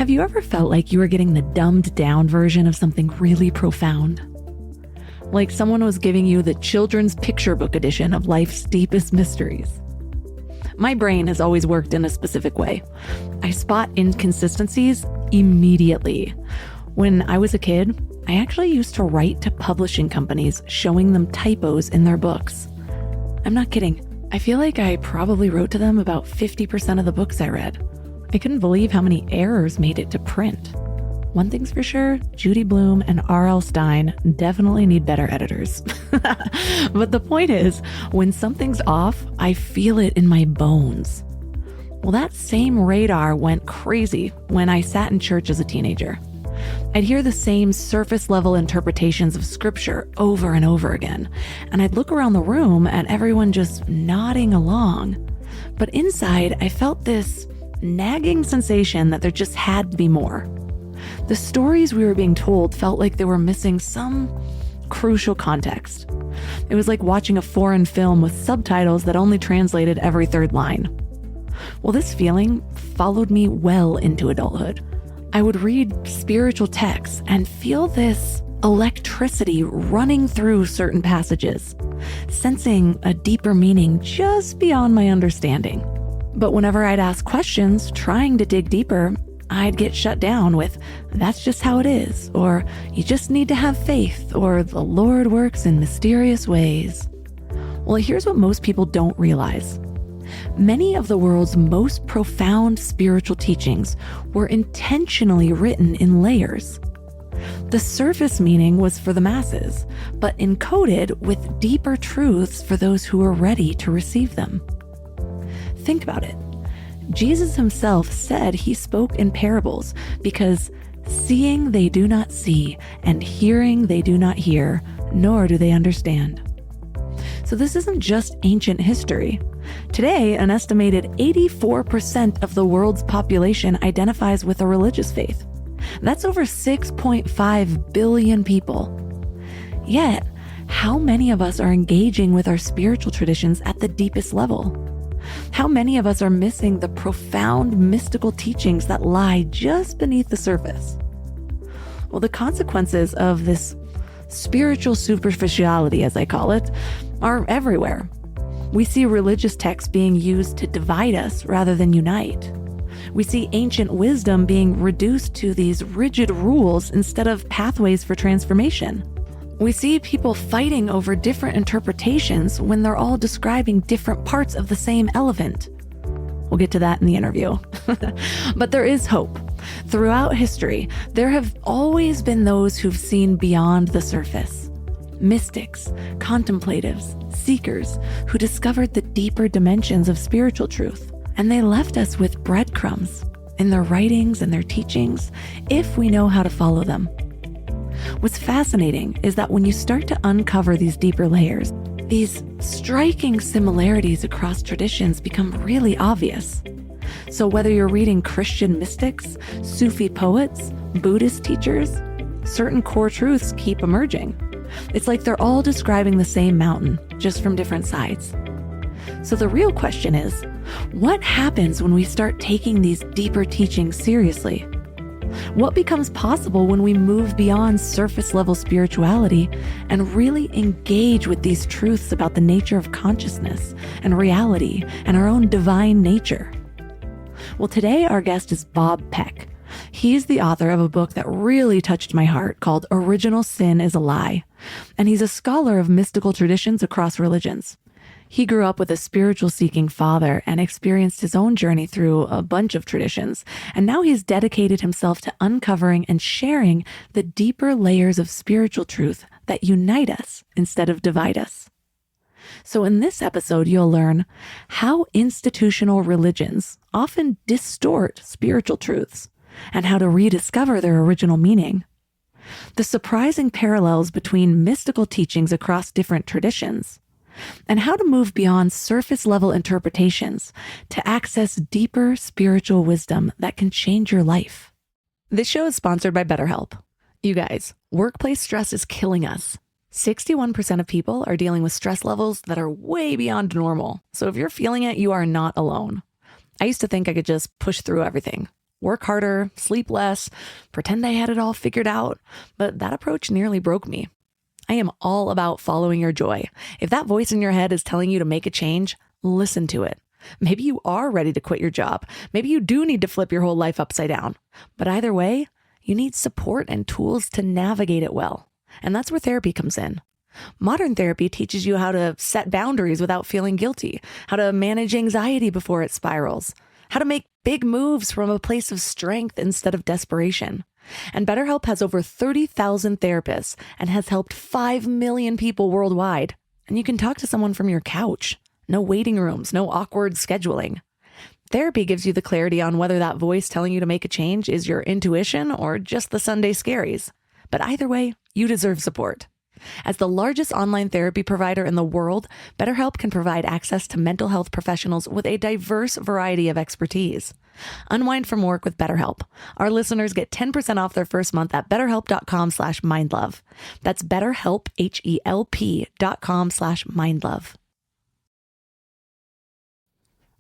Have you ever felt like you were getting the dumbed down version of something really profound? Like someone was giving you the children's picture book edition of life's deepest mysteries. My brain has always worked in a specific way. I spot inconsistencies immediately. When I was a kid, I actually used to write to publishing companies showing them typos in their books. I'm not kidding. I feel like I probably wrote to them about 50% of the books I read. I couldn't believe how many errors made it to print. One thing's for sure, Judy Blume and R.L. Stine definitely need better editors. But the point is, when something's off, I feel it in my bones. Well, that same radar went crazy when I sat in church as a teenager. I'd hear the same surface-level interpretations of scripture over and over again, and I'd look around the room at everyone just nodding along. But inside, I felt this nagging sensation that there just had to be more. The stories we were being told felt like they were missing some crucial context. It was like watching a foreign film with subtitles that only translated every third line. Well, this feeling followed me well into adulthood. I would read spiritual texts and feel this electricity running through certain passages, sensing a deeper meaning just beyond my understanding. But whenever I'd ask questions, trying to dig deeper, I'd get shut down with, "That's just how it is," or "You just need to have faith," or "The Lord works in mysterious ways." Well, here's what most people don't realize. Many of the world's most profound spiritual teachings were intentionally written in layers. The surface meaning was for the masses, but encoded with deeper truths for those who were ready to receive them. Think about it. Jesus himself said he spoke in parables because seeing they do not see and hearing they do not hear, nor do they understand. So this isn't just ancient history. Today, an estimated 84% of the world's population identifies with a religious faith. That's over 6.5 billion people. Yet, how many of us are engaging with our spiritual traditions at the deepest level? How many of us are missing the profound mystical teachings that lie just beneath the surface? Well, the consequences of this spiritual superficiality, as I call it, are everywhere. We see religious texts being used to divide us rather than unite. We see ancient wisdom being reduced to these rigid rules instead of pathways for transformation. We see people fighting over different interpretations when they're all describing different parts of the same elephant. We'll get to that in the interview. But there is hope. Throughout history, there have always been those who've seen beyond the surface. Mystics, contemplatives, seekers who discovered the deeper dimensions of spiritual truth. And they left us with breadcrumbs in their writings and their teachings if we know how to follow them. What's fascinating is that when you start to uncover these deeper layers, these striking similarities across traditions become really obvious. So whether you're reading Christian mystics, Sufi poets, Buddhist teachers, certain core truths keep emerging. It's like they're all describing the same mountain, just from different sides. So the real question is, what happens when we start taking these deeper teachings seriously? What becomes possible when we move beyond surface-level spirituality and really engage with these truths about the nature of consciousness and reality and our own divine nature? Well, today our guest is Bob Peck. He's the author of a book that really touched my heart called Original Sin is a Lie, and he's a scholar of mystical traditions across religions. He grew up with a spiritual seeking father and experienced his own journey through a bunch of traditions. And now he's dedicated himself to uncovering and sharing the deeper layers of spiritual truth that unite us instead of divide us. So in this episode, you'll learn how institutional religions often distort spiritual truths and how to rediscover their original meaning. The surprising parallels between mystical teachings across different traditions, and how to move beyond surface-level interpretations to access deeper spiritual wisdom that can change your life. This show is sponsored by BetterHelp. You guys, workplace stress is killing us. 61% of people are dealing with stress levels that are way beyond normal. So if you're feeling it, you are not alone. I used to think I could just push through everything. work harder, sleep less, pretend I had it all figured out. But that approach nearly broke me. I am all about following your joy. If that voice in your head is telling you to make a change, listen to it. Maybe you are ready to quit your job. Maybe you do need to flip your whole life upside down. But either way, you need support and tools to navigate it well. And that's where therapy comes in. Modern therapy teaches you how to set boundaries without feeling guilty, how to manage anxiety before it spirals, how to make big moves from a place of strength instead of desperation. And BetterHelp has over 30,000 therapists and has helped 5 million people worldwide. And you can talk to someone from your couch. No waiting rooms, no awkward scheduling. Therapy gives you the clarity on whether that voice telling you to make a change is your intuition or just the Sunday scaries. But either way, you deserve support. As the largest online therapy provider in the world, BetterHelp can provide access to mental health professionals with a diverse variety of expertise. Unwind from work with BetterHelp. Our listeners get 10% off their first month at betterhelp.com/mindlove. That's BetterHelp, HELP.com/mindlove.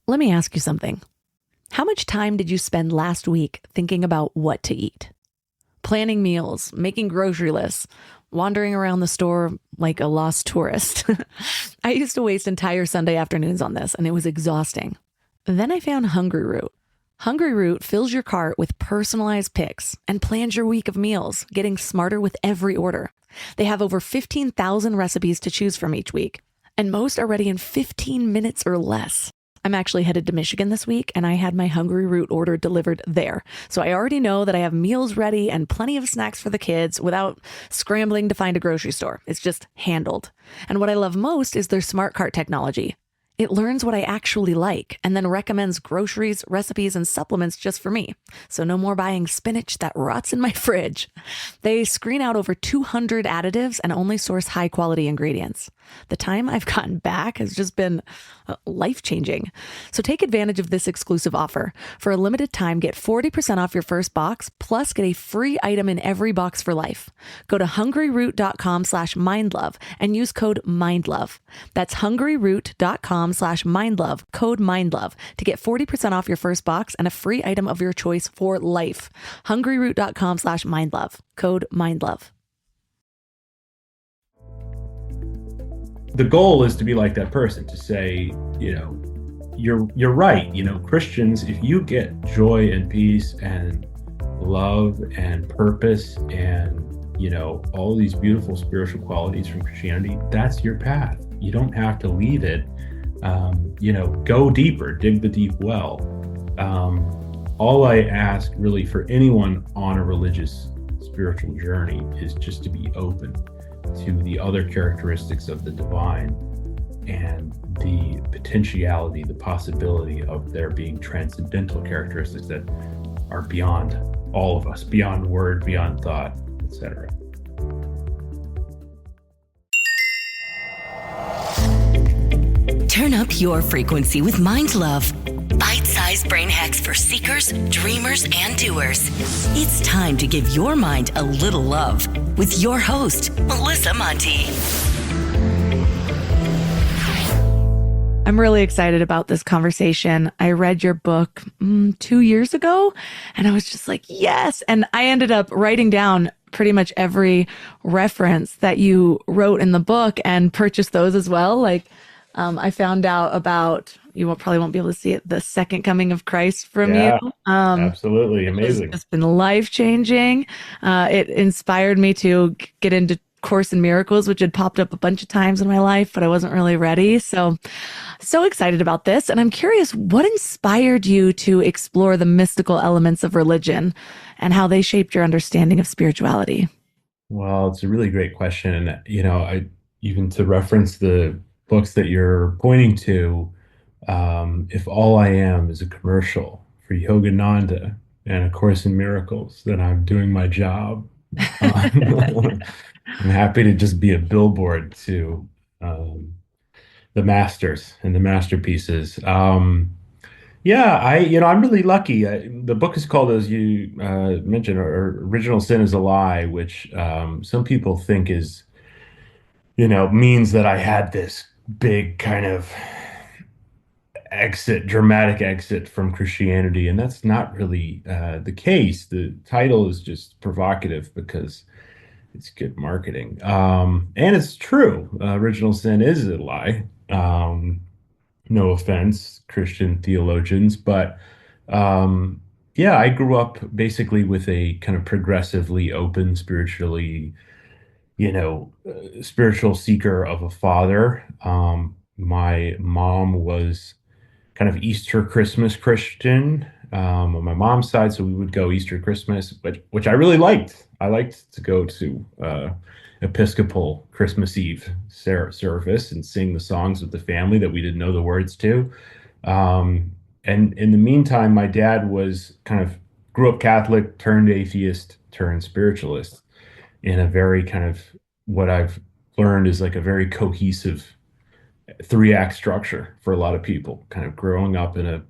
Let me ask you something. How much time did you spend last week thinking about what to eat? Planning meals, making grocery lists, wandering around the store like a lost tourist. I used to waste entire Sunday afternoons on this, and it was exhausting. Then I found Hungry Root. Hungry Root fills your cart with personalized picks and plans your week of meals, getting smarter with every order. They have over 15,000 recipes to choose from each week, and most are ready in 15 minutes or less. I'm actually headed to Michigan this week, and I had my Hungry Root order delivered there. So I already know that I have meals ready and plenty of snacks for the kids without scrambling to find a grocery store. It's just handled. And what I love most is their smart cart technology. It learns what I actually like and then recommends groceries, recipes, and supplements just for me. So no more buying spinach that rots in my fridge. They screen out over 200 additives and only source high quality ingredients. The time I've gotten back has just been life-changing. So take advantage of this exclusive offer. For a limited time, get 40% off your first box, plus get a free item in every box for life. Go to hungryroot.com/mindlove and use code MINDLOVE. That's hungryroot.com/mindlove, code MINDLOVE, to get 40% off your first box and a free item of your choice for life. hungryroot.com/mindlove, code MINDLOVE. The goal is to be like that person, to say, you're right. Christians, if you get joy and peace and love and purpose and, all these beautiful spiritual qualities from Christianity, that's your path. You don't have to leave it. Go deeper, dig the deep well. All I ask really for anyone on a religious spiritual journey is just to be open to the other characteristics of the divine and the potentiality, the possibility of there being transcendental characteristics that are beyond all of us, beyond word, beyond thought, etc. Turn up your frequency with Mind Love. Bite-sized brain hacks for seekers, dreamers, and doers. It's time to give your mind a little love with your host, Melissa Monti. I'm really excited about this conversation. I read your book 2 years ago, and I was just like, yes. And I ended up writing down pretty much every reference that you wrote in the book and purchased those as well. I found out about, probably won't be able to see it, the second coming of Christ from you. Absolutely amazing. It's been life-changing. It inspired me to get into Course in Miracles, which had popped up a bunch of times in my life, but I wasn't really ready. So excited about this. And I'm curious, what inspired you to explore the mystical elements of religion and how they shaped your understanding of spirituality? Well, it's a really great question. And, even to reference the books that you're pointing to, if all I am is a commercial for Yogananda and A Course in Miracles, then I'm doing my job. I'm happy to just be a billboard to the masters and the masterpieces. I'm really lucky. The book is called, as you mentioned, Original Sin is a Lie, which some people think is, means that I had this big kind of dramatic exit from Christianity, and that's not really the case. The title is just provocative because it's good marketing, and it's true. Original sin is a lie. No offense, Christian theologians, but um, yeah, I grew up basically with a kind of progressively open, spiritually, spiritual seeker of a father. My mom was kind of Easter Christmas Christian on my mom's side, so we would go Easter Christmas, but which I really liked. I liked to go to Episcopal Christmas Eve service and sing the songs with the family that we didn't know the words to. And in the meantime, my dad was kind of grew up Catholic, turned atheist, turned spiritualist in a very kind of what I've learned is like a very cohesive three-act structure for a lot of people, kind of growing up in a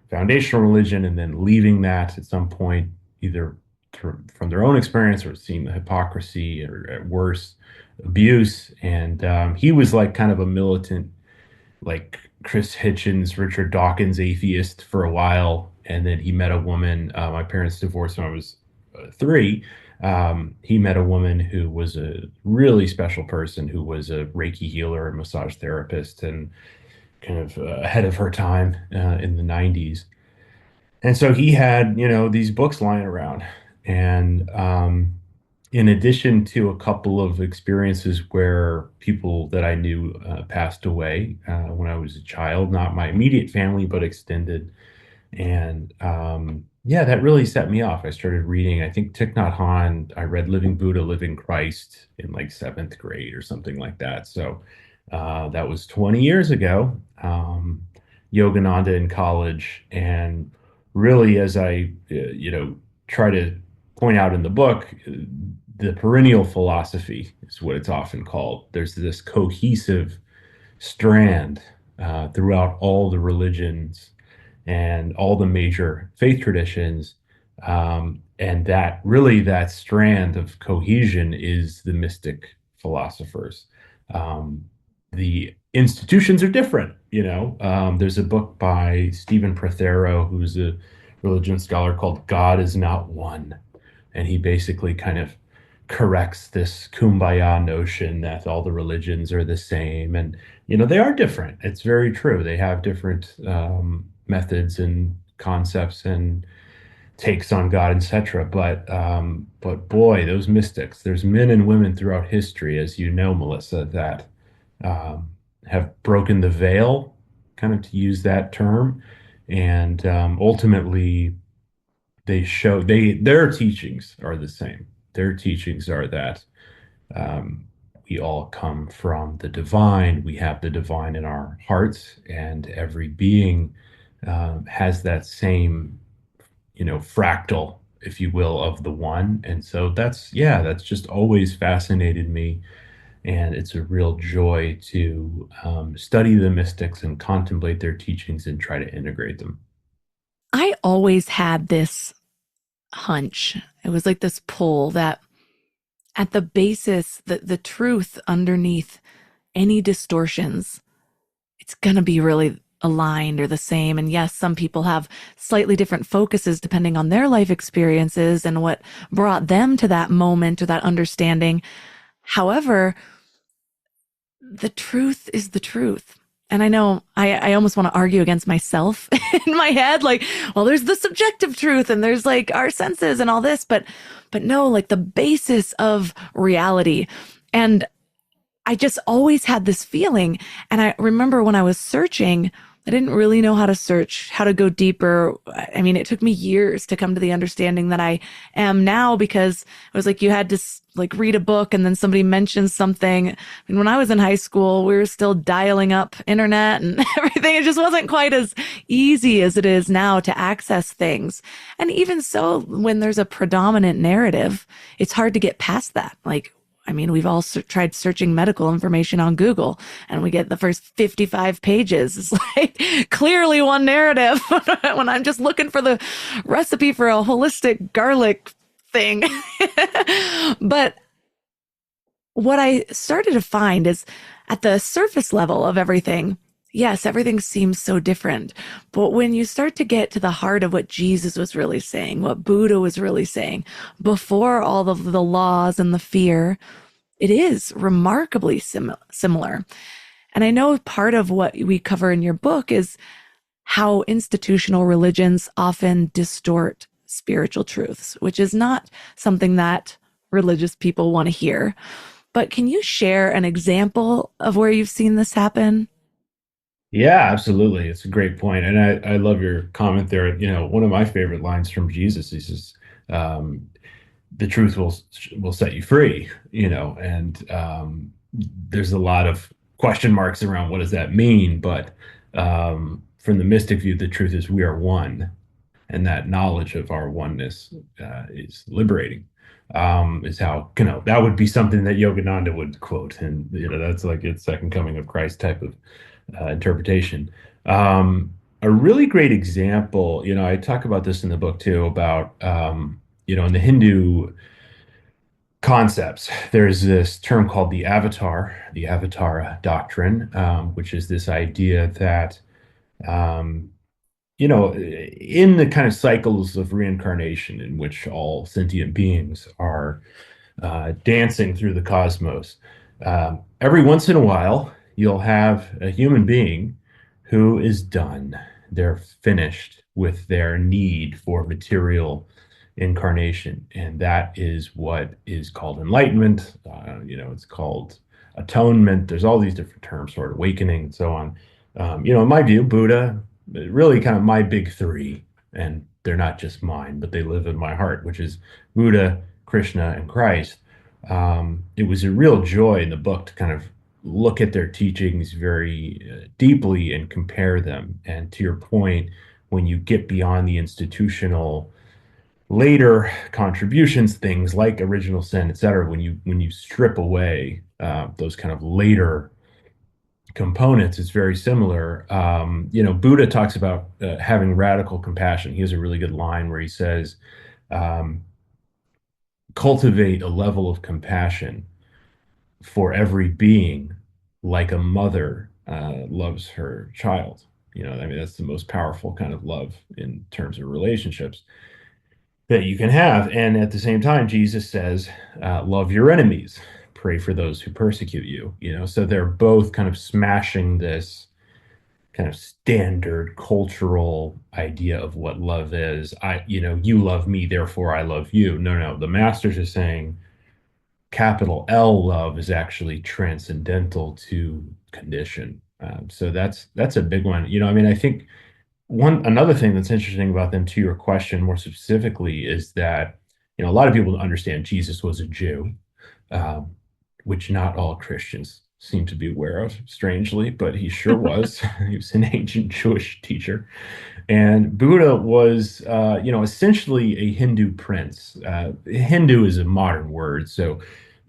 foundational religion and then leaving that at some point, either from their own experience or seeing the hypocrisy or at worst abuse. And he was like kind of a militant, like Chris Hitchens, Richard Dawkins atheist for a while. And then he met a woman. My parents divorced when I was 3. He met a woman who was a really special person, who was a Reiki healer and massage therapist and kind of ahead of her time in the 90s. And so he had, these books lying around. And in addition to a couple of experiences where people that I knew passed away when I was a child, not my immediate family, but extended. And yeah, that really set me off. I started reading, I think Thich Nhat Hanh, I read Living Buddha, Living Christ in like 7th grade or something like that. So that was 20 years ago. Yogananda in college. And really, as I, try to point out in the book, the perennial philosophy is what it's often called. There's this cohesive strand throughout all the religions and all the major faith traditions. And that strand of cohesion is the mystic philosophers. The institutions are different, There's a book by Stephen Prothero, who's a religion scholar, called God is Not One. And he basically kind of corrects this kumbaya notion that all the religions are the same. And, they are different. It's very true. They have different methods and concepts and takes on God, etc. But boy, those mystics, there's men and women throughout history, as you know, Melissa, that have broken the veil, kind of to use that term. And ultimately, their teachings are the same. Their teachings are that we all come from the divine. We have the divine in our hearts, and every being has that same, fractal, if you will, of the one. And so that's just always fascinated me. And it's a real joy to study the mystics and contemplate their teachings and try to integrate them. I always had this hunch. It was like this pull that at the basis, the truth underneath any distortions, it's going to be really aligned or the same. And yes, some people have slightly different focuses depending on their life experiences and what brought them to that moment or that understanding. However, the truth is the truth. And I know I almost want to argue against myself in my head, like, well, there's the subjective truth and there's like our senses and all this, but no, like the basis of reality. And I just always had this feeling. And I remember when I was searching, I didn't really know how to search, how to go deeper. I mean, it took me years to come to the understanding that I am now, because it was like you had to like read a book and then somebody mentions something. I mean, when I was in high school, we were still dialing up internet and everything. It just wasn't quite as easy as it is now to access things. And even so, when there's a predominant narrative, it's hard to get past that. Like, I mean, we've all tried searching medical information on Google and we get the first 55 pages. It's like clearly one narrative when I'm just looking for the recipe for a holistic garlic thing. But what I started to find is at the surface level of everything, Yes, everything seems so different. But when you start to get to the heart of what Jesus was really saying, what Buddha was really saying, before all of the laws and the fear, it is remarkably similar. And I know part of what we cover in your book is how institutional religions often distort spiritual truths, which is not something that religious people want to hear. But can you share an example of where you've seen this happen? Yeah, absolutely. It's a great point. And I love your comment there. One of my favorite lines from Jesus is um, the truth will set you free, and there's a lot of question marks around what does that mean. But from the mystic view, the truth is we are one, and that knowledge of our oneness is liberating. Is how that would be something that Yogananda would quote, and that's like its second coming of Christ type of interpretation. A really great example, I talk about this in the book too, about in the Hindu concepts, there's this term called the Avatar doctrine, which is this idea that um, in the kind of cycles of reincarnation in which all sentient beings are dancing through the cosmos. Every once in a while, you'll have a human being who is done. They're finished with their need for material incarnation. And that is what is called enlightenment. It's called atonement. There's all these different terms for it, awakening and so on. In my view, Buddha, really kind of my big three, and they're not just mine, but they live in my heart, which is Buddha, Krishna, and Christ. It was a real joy in the book to kind of look at their teachings very deeply and compare them. And to your point, when you get beyond the institutional later contributions, things like original sin, et cetera, when you strip away those kind of later components, it's very similar. Buddha talks about having radical compassion. He has a really good line where he says, cultivate a level of compassion for every being like a mother loves her child. That's the most powerful kind of love in terms of relationships that you can have. And at the same time, Jesus says, love your enemies, pray for those who persecute you. So they're both kind of smashing this kind of standard cultural idea of what love is. You love me, therefore I love you. No, the masters are saying capital L love is actually transcendental to condition. So that's a big one. I think another thing that's interesting about them, to your question more specifically, is that a lot of people understand Jesus was a Jew, um, which not all Christians seem to be aware of, strangely, but he sure was. He was an ancient Jewish teacher. And Buddha was, essentially a Hindu prince. Hindu is a modern word, so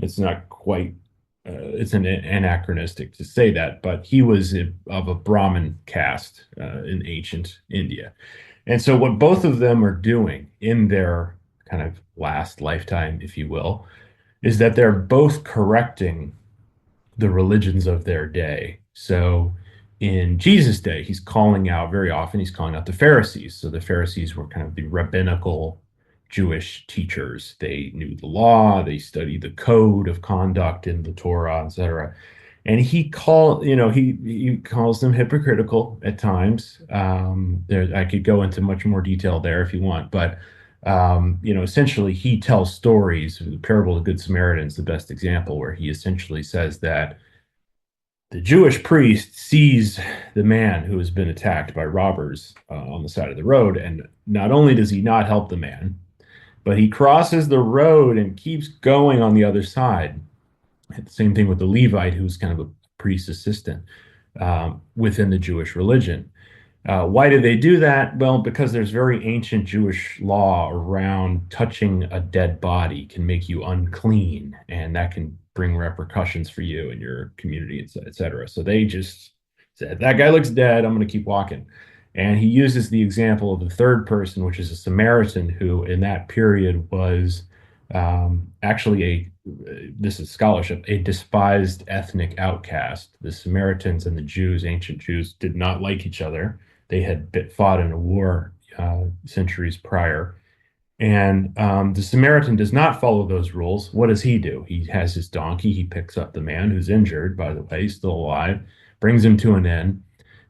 it's not quite, it's an anachronistic to say that, but he was of a Brahmin caste in ancient India. And so what both of them are doing in their kind of last lifetime, if you will, is that they're both correcting the religions of their day. So in Jesus' day, he's calling out very often, he's calling out the Pharisees. So the Pharisees were kind of the rabbinical Jewish teachers. They knew the law, they studied the code of conduct in the Torah, etc. And he calls them hypocritical at times. I could go into much more detail there if you want, but essentially he tells stories. The parable of the Good Samaritan is the best example, where he essentially says that the Jewish priest sees the man who has been attacked by robbers on the side of the road, and not only does he not help the man, but he crosses the road and keeps going on the other side. The same thing with the Levite, who's kind of a priest assistant within the Jewish religion. Why do they do that? Well, because there's very ancient Jewish law around touching a dead body can make you unclean, and that can bring repercussions for you and your community, et cetera. So they just said, that guy looks dead, I'm going to keep walking. And he uses the example of the third person, which is a Samaritan, who in that period was actually this is scholarship, a despised ethnic outcast. The Samaritans and the Jews, ancient Jews, did not like each other. They had fought in a war centuries prior. And the Samaritan does not follow those rules. What does he do? He has his donkey. He picks up the man who's injured, by the way, he's still alive, brings him to an inn,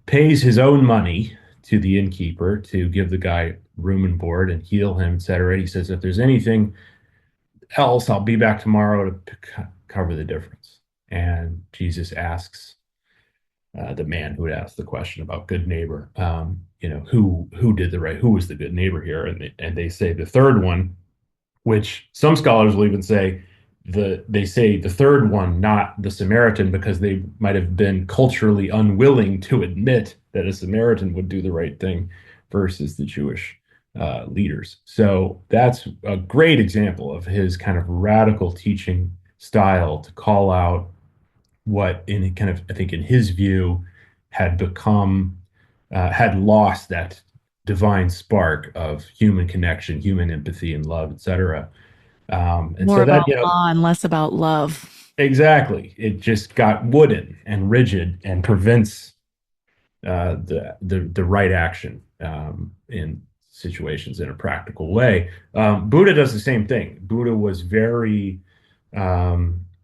pays his own money to the innkeeper to give the guy room and board and heal him, etc. He says, if there's anything else, I'll be back tomorrow to cover the difference. And Jesus asks the man who had asked the question about good neighbor, who was the good neighbor here? And they say the third one, which some scholars will even say they say the third one, not the Samaritan, because they might have been culturally unwilling to admit that a Samaritan would do the right thing versus the Jewish leaders. So that's a great example of his kind of radical teaching style to call out what I think in his view had lost that divine spark of human connection, human empathy and love, etc. And More so about that, law and less about love. exactly, it just got wooden and rigid and prevents the right action in situations in a practical way. Buddha does the same thing. Buddha was very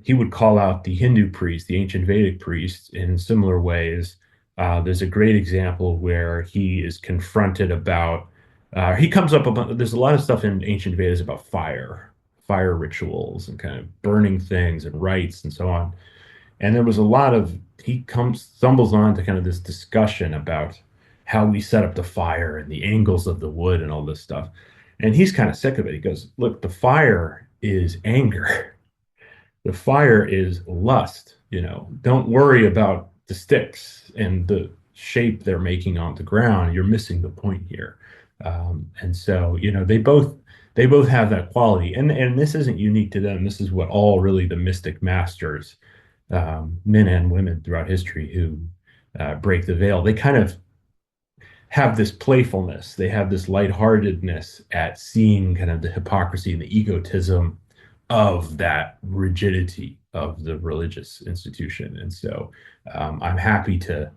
he would call out the Hindu priests, the ancient Vedic priests, in similar ways. There's a great example where he is confronted about. He comes up about. There's a lot of stuff in ancient Vedas about fire rituals, and kind of burning things and rites and so on. And there was a lot of, stumbles on to kind of this discussion about how we set up the fire and the angles of the wood and all this stuff. And he's kind of sick of it. He goes, look, the fire is anger. The fire is lust. Don't worry about the sticks and the shape they're making on the ground. You're missing the point here. And so, they both have that quality. And this isn't unique to them. This is what all really the mystic masters, men and women throughout history who break the veil, they kind of have this playfulness. They have this lightheartedness at seeing kind of the hypocrisy and the egotism of that rigidity of the religious institution. And so I'm happy to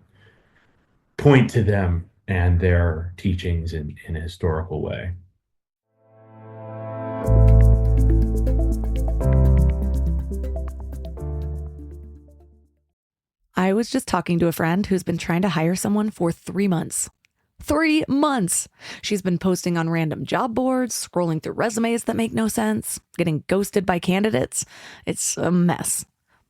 point to them and their teachings in a historical way. I was just talking to a friend who's been trying to hire someone for 3 months. 3 months! She's been posting on random job boards, scrolling through resumes that make no sense, getting ghosted by candidates. It's a mess.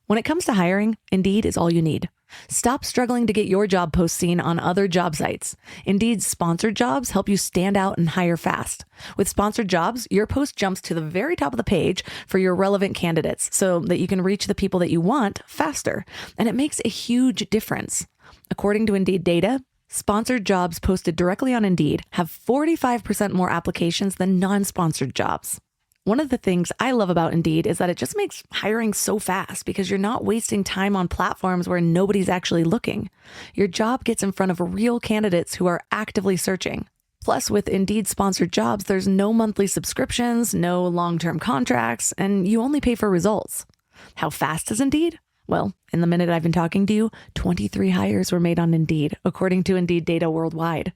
When it comes to hiring, Indeed is all you need. Stop struggling to get your job post seen on other job sites. Indeed's sponsored jobs help you stand out and hire fast. With sponsored jobs, your post jumps to the very top of the page for your relevant candidates so that you can reach the people that you want faster. And it makes a huge difference. According to Indeed data, sponsored jobs posted directly on Indeed have 45% more applications than non-sponsored jobs. One of the things I love about Indeed is that it just makes hiring so fast because you're not wasting time on platforms where nobody's actually looking. Your job gets in front of real candidates who are actively searching. Plus, with Indeed sponsored jobs, there's no monthly subscriptions, no long-term contracts, and you only pay for results. How fast is Indeed? Well, in the minute I've been talking to you, 23 hires were made on Indeed, according to Indeed data worldwide.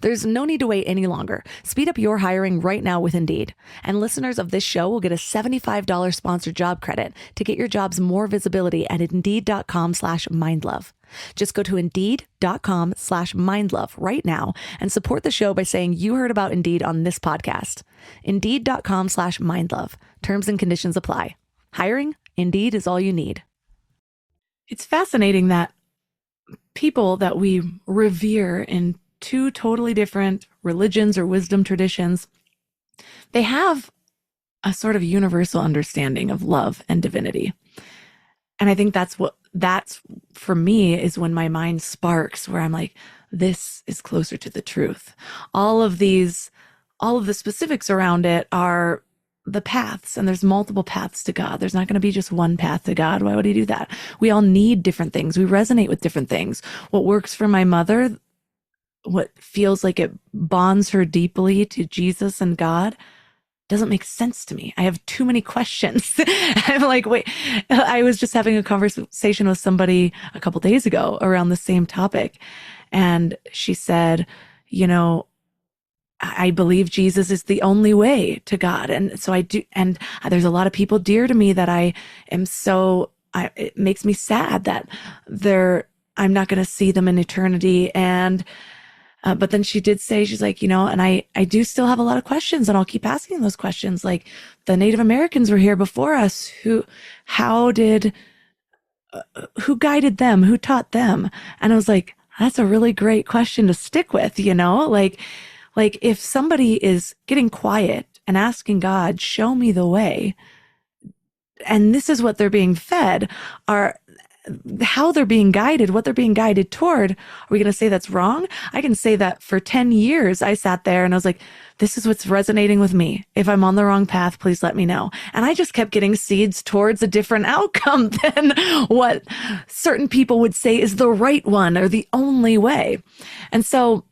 There's no need to wait any longer. Speed up your hiring right now with Indeed. And listeners of this show will get a $75 sponsored job credit to get your jobs more visibility at Indeed.com/mindlove. Just go to Indeed.com/mindlove right now and support the show by saying you heard about Indeed on this podcast. Indeed.com/mindlove. Terms and conditions apply. Hiring? Indeed is all you need. It's fascinating that people that we revere in two totally different religions or wisdom traditions, they have a sort of universal understanding of love and divinity. And I think that's for me is when my mind sparks, where I'm like, this is closer to the truth. All of the specifics around it are the paths, and there's multiple paths to God. There's not going to be just one path to God. Why would he do that? We all need different things. We resonate with different things. What works for my mother, what feels like it bonds her deeply to Jesus and God, doesn't make sense to me. I have too many questions. I'm like, wait, I was just having a conversation with somebody a couple days ago around the same topic. And she said, you know, I believe Jesus is the only way to God. And so I do. And there's a lot of people dear to me that I am it makes me sad that I'm not going to see them in eternity. And but then she did say, she's like, and I do still have a lot of questions, and I'll keep asking those questions. Like, the Native Americans were here before us. Who guided them? Who taught them? And I was like, that's a really great question to stick with, like if somebody is getting quiet and asking God, show me the way, and this is what they're being fed, how they're being guided, what they're being guided toward, are we going to say that's wrong? I can say that for 10 years, I sat there and I was like, this is what's resonating with me. If I'm on the wrong path, please let me know. And I just kept getting seeds towards a different outcome than what certain people would say is the right one or the only way. And so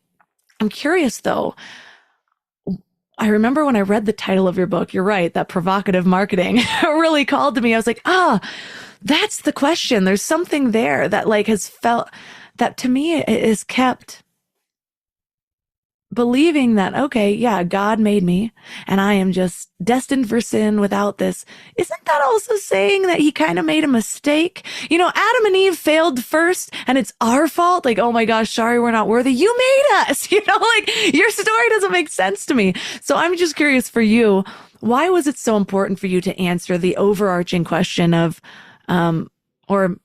I'm curious though, I remember when I read the title of your book, you're right, that provocative marketing really called to me. I was like, that's the question. There's something there that has felt that to me is kept believing that, okay, yeah, God made me and I am just destined for sin without this. Isn't that also saying that he kind of made a mistake? Adam and Eve failed first and it's our fault. Like, oh my gosh, sorry, we're not worthy. You made us, your story doesn't make sense to me. So I'm just curious for you, why was it so important for you to answer the overarching question of, or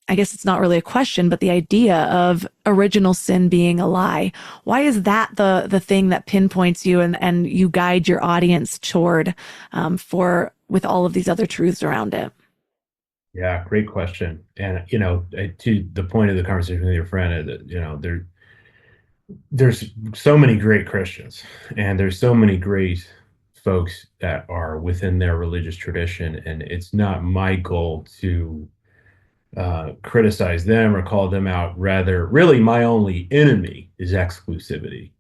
I guess it's not really a question, but the idea of original sin being a lie? Why is that the thing that pinpoints you and you guide your audience toward with all of these other truths around it? Yeah, great question. And to the point of the conversation with your friend, there's so many great Christians, and there's so many great folks that are within their religious tradition, and it's not my goal to criticize them or call them out. Rather, really, my only enemy is exclusivity,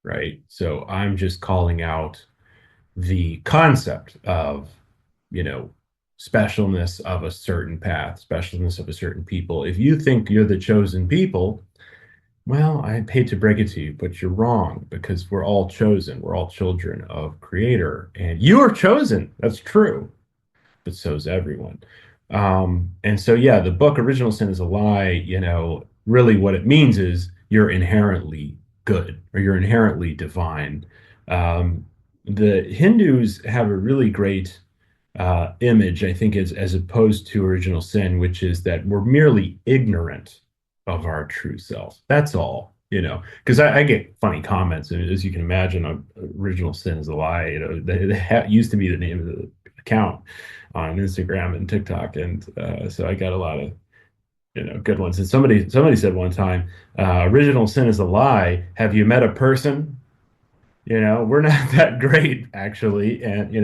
right? So I'm just calling out the concept of, specialness of a certain path, specialness of a certain people. If you think you're the chosen people, well, I hate to break it to you, but you're wrong, because we're all chosen. We're all children of Creator, and you are chosen. That's true, but so's everyone. And so, yeah, the book Original Sin is a Lie, really what it means is you're inherently good, or you're inherently divine. The Hindus have a really great image, I think, as opposed to original sin, which is that we're merely ignorant of our true self. That's all, because I get funny comments, and as you can imagine, original sin is a lie. That used to be the name of the account on Instagram and TikTok, and so I got a lot of good ones. And somebody said one time, original sin is a lie. Have you met a person? We're not that great, actually. And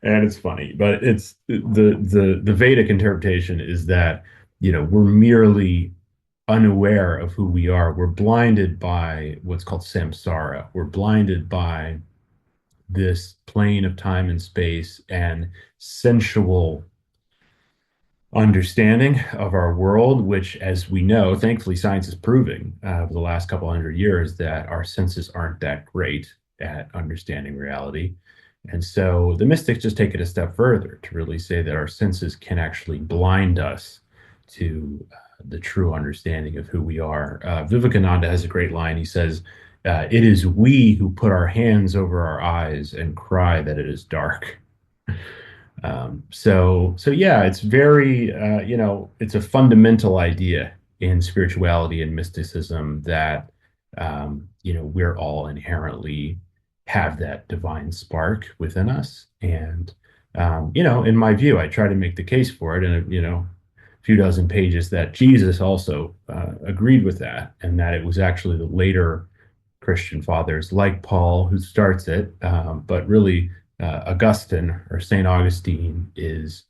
and it's funny, but it's the Vedic interpretation is that we're merely unaware of who we are. We're blinded by what's called samsara. We're blinded by this plane of time and space and sensual understanding of our world, which, as we know, thankfully science is proving over the last couple hundred years that our senses aren't that great at understanding reality. And so the mystics just take it a step further to really say that our senses can actually blind us to the true understanding of who we are. Vivekananda has a great line. He says, it is we who put our hands over our eyes and cry that it is dark. So yeah, it's very, it's a fundamental idea in spirituality and mysticism that, we're all inherently have that divine spark within us. And, in my view, I try to make the case for it in a few dozen pages that Jesus also agreed with that, and that it was actually the later Christian fathers like Paul who starts it, but really Augustine or St. Augustine is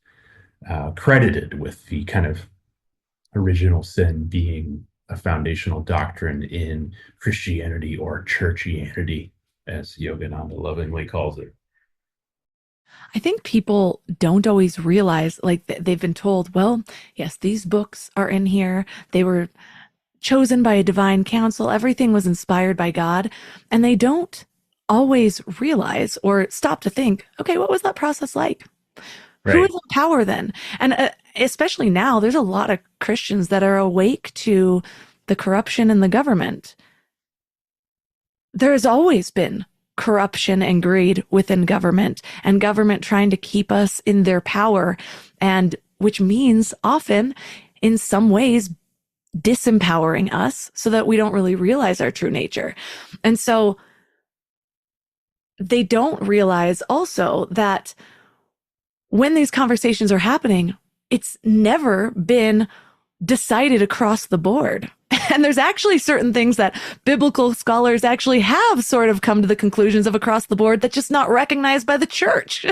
credited with the kind of original sin being a foundational doctrine in Christianity or churchianity. as Yogananda lovingly calls it. I think people don't always realize, like, they've been told, well, yes, these books are in here. They were chosen by a divine council. Everything was inspired by God. And they don't always realize or stop to think, okay, what was that process like? Who is Right. in power then? And especially now, there's a lot of Christians that are awake to the corruption in the government. There has always been corruption and greed within government, and government trying to keep us in their power, and which means often in some ways disempowering us so that we don't really realize our true nature. And so they don't realize also that when these conversations are happening, it's never been decided across the board. And there's actually certain things that biblical scholars actually have sort of come to the conclusions of across the board that's just not recognized by the church.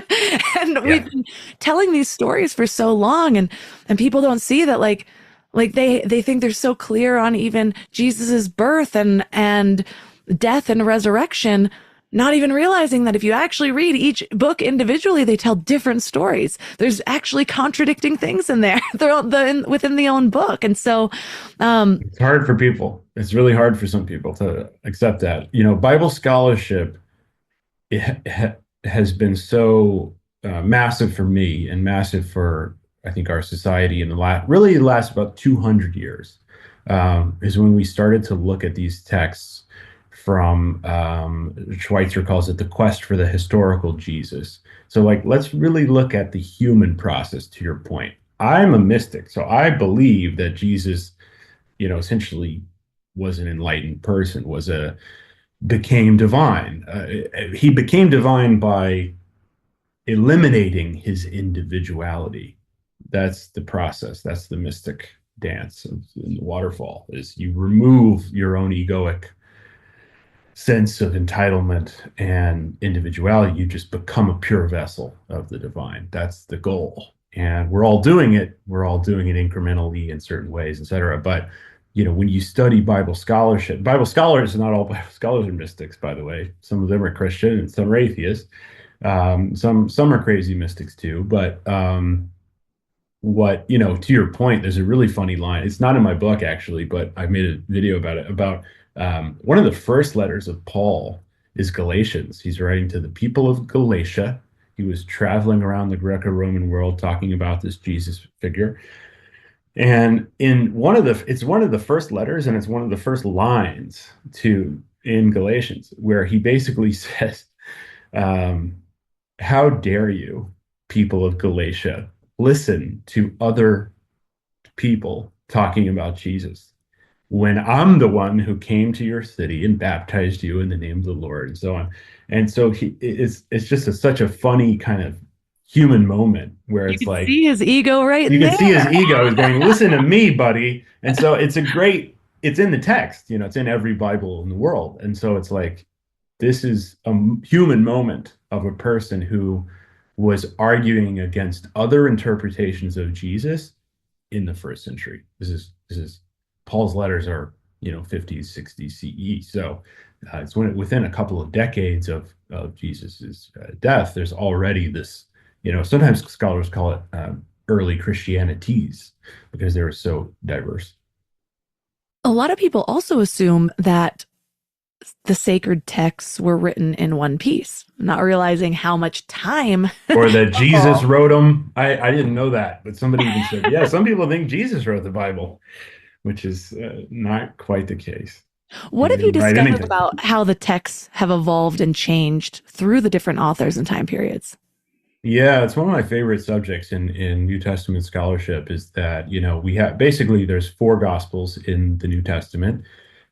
And we've been telling these stories for so long, and people don't see that, like they think they're so clear on even Jesus's birth and death and resurrection, not even realizing that if you actually read each book individually, they tell different stories. There's actually contradicting things in there. Within the own book. And so, It's hard for people. It's really hard for some people to accept that. Bible scholarship has been so massive for me and massive for, I think, our society in the last about 200 years, is when we started to look at these texts from, Schweitzer calls it the quest for the historical Jesus. So, like, let's really look at the human process, to your point. I'm a mystic, so I believe that Jesus, essentially was an enlightened person, became divine. He became divine by eliminating his individuality. That's the process. That's the mystic dance in the waterfall, is you remove your own egoic sense of entitlement and individuality. You just become a pure vessel of the divine. That's the goal. And we're all doing it. We're all doing it incrementally in certain ways, etc. But when you study Bible scholarship, Bible scholars, not all Bible scholars are mystics, by the way. Some of them are Christian and some are atheists. Some are crazy mystics too. But to your point, there's a really funny line. It's not in my book actually, but I made a video about it. About one of the first letters of Paul is Galatians. He's writing to the people of Galatia. He was traveling around the Greco-Roman world talking about this Jesus figure. And it's one of the first letters, and it's one of the first lines in Galatians, where he basically says, how dare you, people of Galatia, listen to other people talking about Jesus when I'm the one who came to your city and baptized you in the name of the Lord, and so on. And so it's just such a funny kind of human moment where you it's can like, see his ego right you there. can see his ego is going, listen to me, buddy. And so it's in the text, it's in every Bible in the world. And so it's like, this is a human moment of a person who was arguing against other interpretations of Jesus in the first century. This is Paul's letters are 50s, 60s CE. So it's within a couple of decades of Jesus's death, there's already this. Sometimes scholars call it early Christianities because they were so diverse. A lot of people also assume that the sacred texts were written in one piece, not realizing how much time. Or that Jesus wrote them. I didn't know that, but somebody even said, yeah, some people think Jesus wrote the Bible, which is not quite the case. What have you discovered about how the texts have evolved and changed through the different authors and time periods? Yeah, it's one of my favorite subjects in New Testament scholarship, is that, we have basically there's 4 gospels in the New Testament.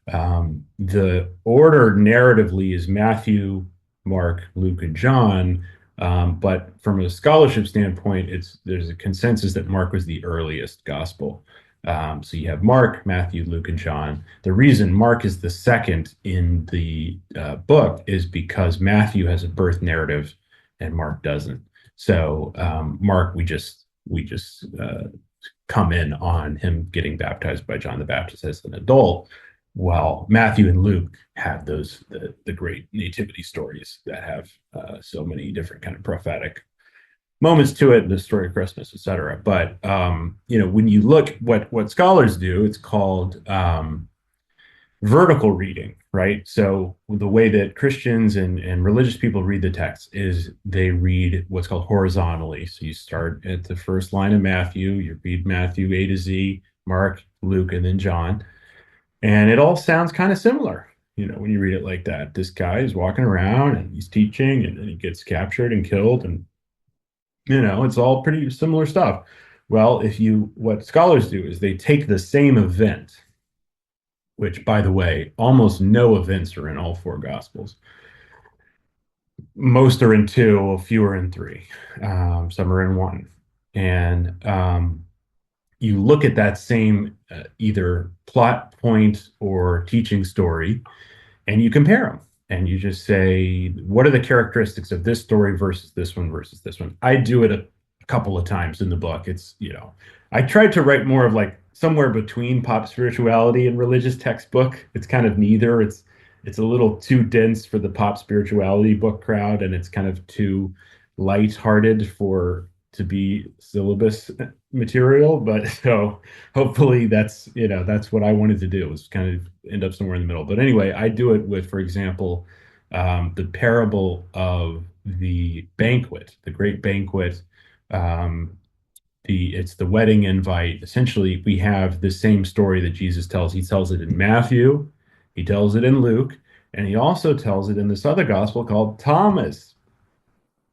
The order narratively is Matthew, Mark, Luke, and John. But from a scholarship standpoint, there's a consensus that Mark was the earliest gospel. So you have Mark, Matthew, Luke, and John. The reason Mark is the second in the book is because Matthew has a birth narrative and Mark doesn't. So Mark, we just come in on him getting baptized by John the Baptist as an adult. Well, Matthew and Luke have the great nativity stories that have so many different kind of prophetic moments to it, the story of Christmas, etc. But when you look what scholars do, it's called vertical reading, right? So the way that Christians and religious people read the text is they read what's called horizontally. So you start at the first line of Matthew, you read Matthew A to Z, Mark, Luke, and then John. And it all sounds kind of similar, when you read it like that. This guy is walking around and he's teaching, and then he gets captured and killed, and it's all pretty similar stuff. Well, what scholars do is they take the same event, which, by the way, almost no events are in all four gospels. Most are in two, a few are in three. Some are in one. And you look at that same either plot point or teaching story, and you compare them. And you just say, what are the characteristics of this story versus this one versus this one? I do it a couple of times in the book. It's, I tried to write more of like somewhere between pop spirituality and religious textbook. It's kind of neither. It's a little too dense for the pop spirituality book crowd, and it's kind of too lighthearted to be syllabus material. But so hopefully that's what I wanted to do, was kind of end up somewhere in the middle. But anyway, I do it with, for example, the parable of the banquet, the great banquet. It's the wedding invite. Essentially, we have the same story that Jesus tells. He tells it in Matthew, he tells it in Luke, and he also tells it in this other gospel called Thomas,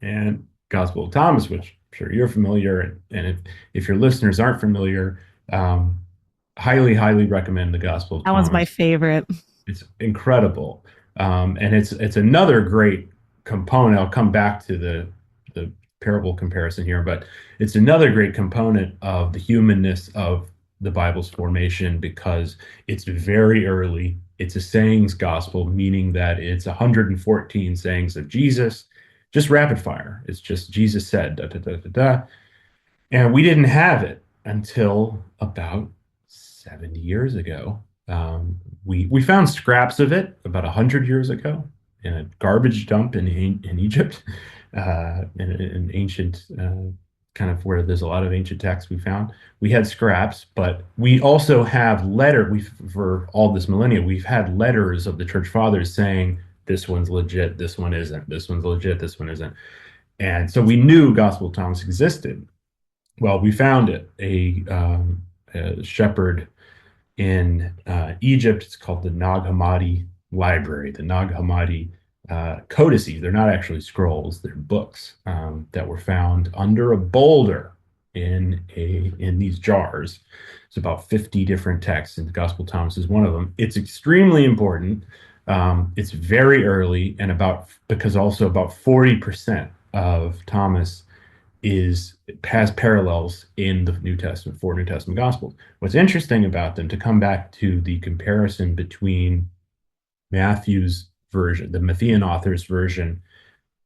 and Gospel of Thomas, which I'm sure you're familiar. And if your listeners aren't familiar, highly, highly recommend the Gospel of That Thomas. one's my favorite. It's incredible. And it's another great component. I'll come back to the parable comparison here, but it's another great component of the humanness of the Bible's formation, because it's very early. It's a sayings gospel, meaning that it's 114 sayings of Jesus, just rapid fire. It's just Jesus said, da, da, da, da, da. And we didn't have it until about 70 years ago. We found scraps of it about 100 years ago in a garbage dump in Egypt, in ancient kind of where there's a lot of ancient texts we found. We had scraps, but we also have for all this millennia, we've had letters of the church fathers saying, this one's legit, this one isn't, this one's legit, this one isn't. And so we knew Gospel of Thomas existed. Well, we found it. A shepherd in Egypt, it's called the Nag Hammadi Library, the Nag Hammadi codices. They're not actually scrolls, they're books that were found under a boulder in these jars. It's about 50 different texts, and the Gospel of Thomas is one of them. It's extremely important. It's very early, and because also about 40% of Thomas has parallels in the New Testament, four New Testament Gospels. What's interesting about them, to come back to the comparison between Matthew's version, the Matthean author's version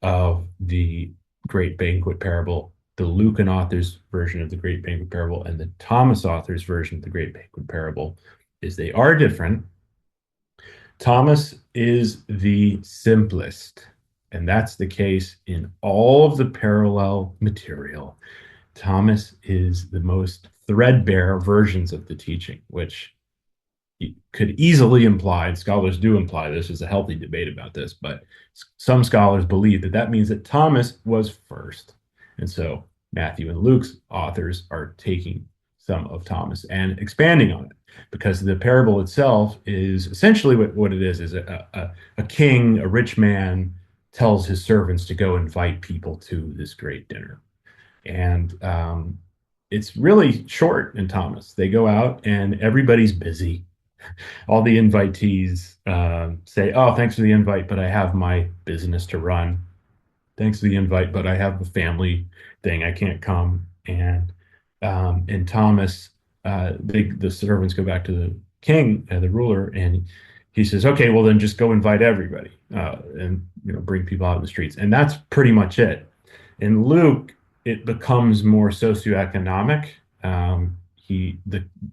of the Great Banquet parable, the Lucan author's version of the Great Banquet parable, and the Thomas author's version of the Great Banquet parable, is they are different. Thomas is the simplest, and that's the case in all of the parallel material. Thomas is the most threadbare versions of the teaching, which you could easily imply, and scholars do imply this, is a healthy debate about this, but some scholars believe that means that Thomas was first. And so Matthew and Luke's authors are taking some of Thomas and expanding on it, because the parable itself is essentially what it is a king, a rich man, tells his servants to go invite people to this great dinner. And it's really short in Thomas. They go out and everybody's busy. All the invitees say, oh, thanks for the invite, but I have my business to run. Thanks for the invite, but I have a family thing, I can't come. And Thomas, the servants go back to the king, the ruler, and he says, okay, well then just go invite everybody and bring people out in the streets. And that's pretty much it. In Luke, it becomes more socioeconomic.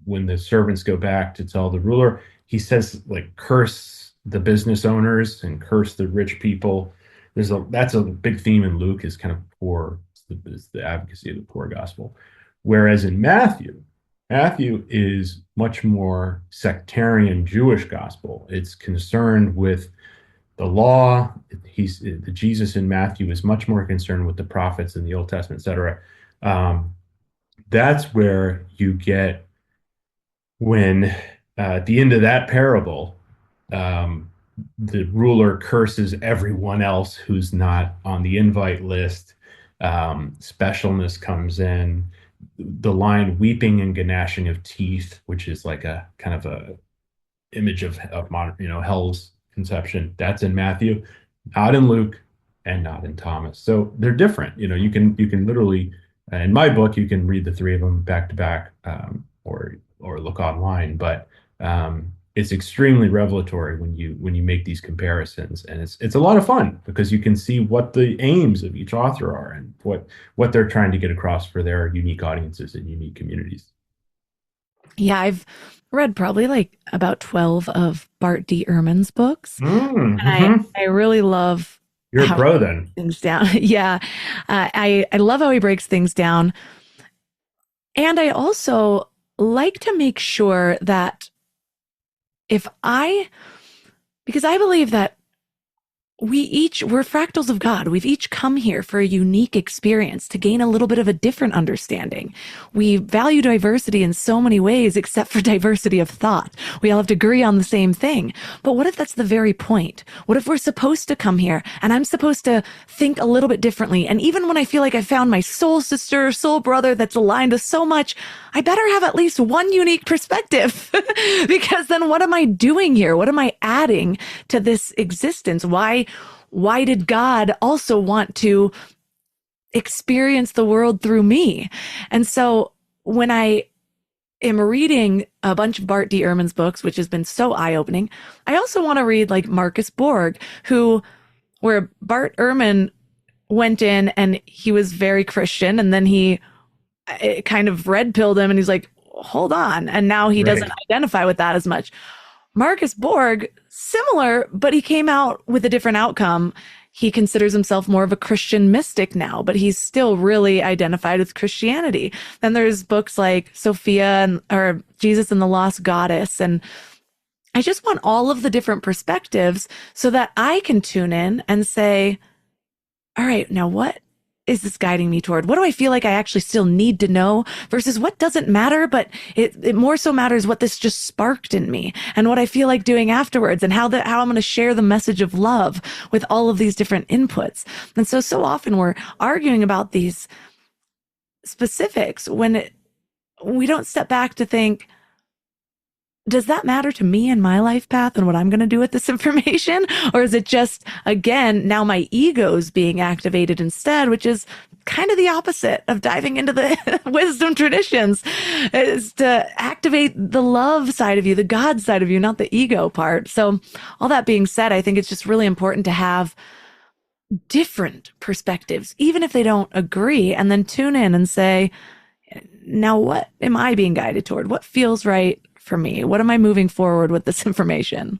When the servants go back to tell the ruler, he says like curse the business owners and curse the rich people. That's a big theme in Luke, is kind of poor, is the advocacy of the poor gospel. Whereas in Matthew is much more sectarian Jewish gospel. It's concerned with the law. The Jesus in Matthew is much more concerned with the prophets in the Old Testament, etc. That's where you get when at the end of that parable, the ruler curses everyone else who's not on the invite list. Specialness comes in. The line "weeping and gnashing of teeth," which is like a kind of a image of modern, hell's conception. That's in Matthew, not in Luke, and not in Thomas. So they're different. You can literally, in my book, you can read the three of them back to back, or look online. But it's extremely revelatory when you make these comparisons, and it's a lot of fun because you can see what the aims of each author are and what they're trying to get across for their unique audiences and unique communities. Yeah, I've read probably like about 12 of Bart D. Ehrman's books. And I really love You're a how pro he then. breaks things down. Yeah. I love how he breaks things down. And I also like to make sure that because I believe that we're fractals of God. We've each come here for a unique experience to gain a little bit of a different understanding. We value diversity in so many ways, except for diversity of thought. We all have to agree on the same thing. But what if that's the very point? What if we're supposed to come here and I'm supposed to think a little bit differently? And even when I feel like I found my soul sister, soul brother that's aligned with so much, I better have at least one unique perspective because then what am I doing here? What am I adding to this existence? Why did God also want to experience the world through me? And so when I am reading a bunch of Bart D. Ehrman's books, which has been so eye-opening, I also want to read like Marcus Borg, where Bart Ehrman went in and he was very Christian, and then he kind of red-pilled him and he's like, hold on. And now he doesn't identify with that as much. Marcus Borg, similar, but he came out with a different outcome. He considers himself more of a Christian mystic now, but he's still really identified with Christianity. Then there's books like Sophia or Jesus and the Lost Goddess. And I just want all of the different perspectives so that I can tune in and say, all right, now what is this guiding me toward? What do I feel like I actually still need to know versus what doesn't matter, but it more so matters what this just sparked in me and what I feel like doing afterwards and how I'm going to share the message of love with all of these different inputs. And so often we're arguing about these specifics when we don't step back to think, does that matter to me and my life path and what I'm going to do with this information? Or is it just, again, now my ego's being activated instead, which is kind of the opposite of diving into the wisdom traditions, is to activate the love side of you, the God side of you, not the ego part. So all that being said, I think it's just really important to have different perspectives, even if they don't agree, and then tune in and say, now what am I being guided toward? What feels right for me? What am I moving forward with this information?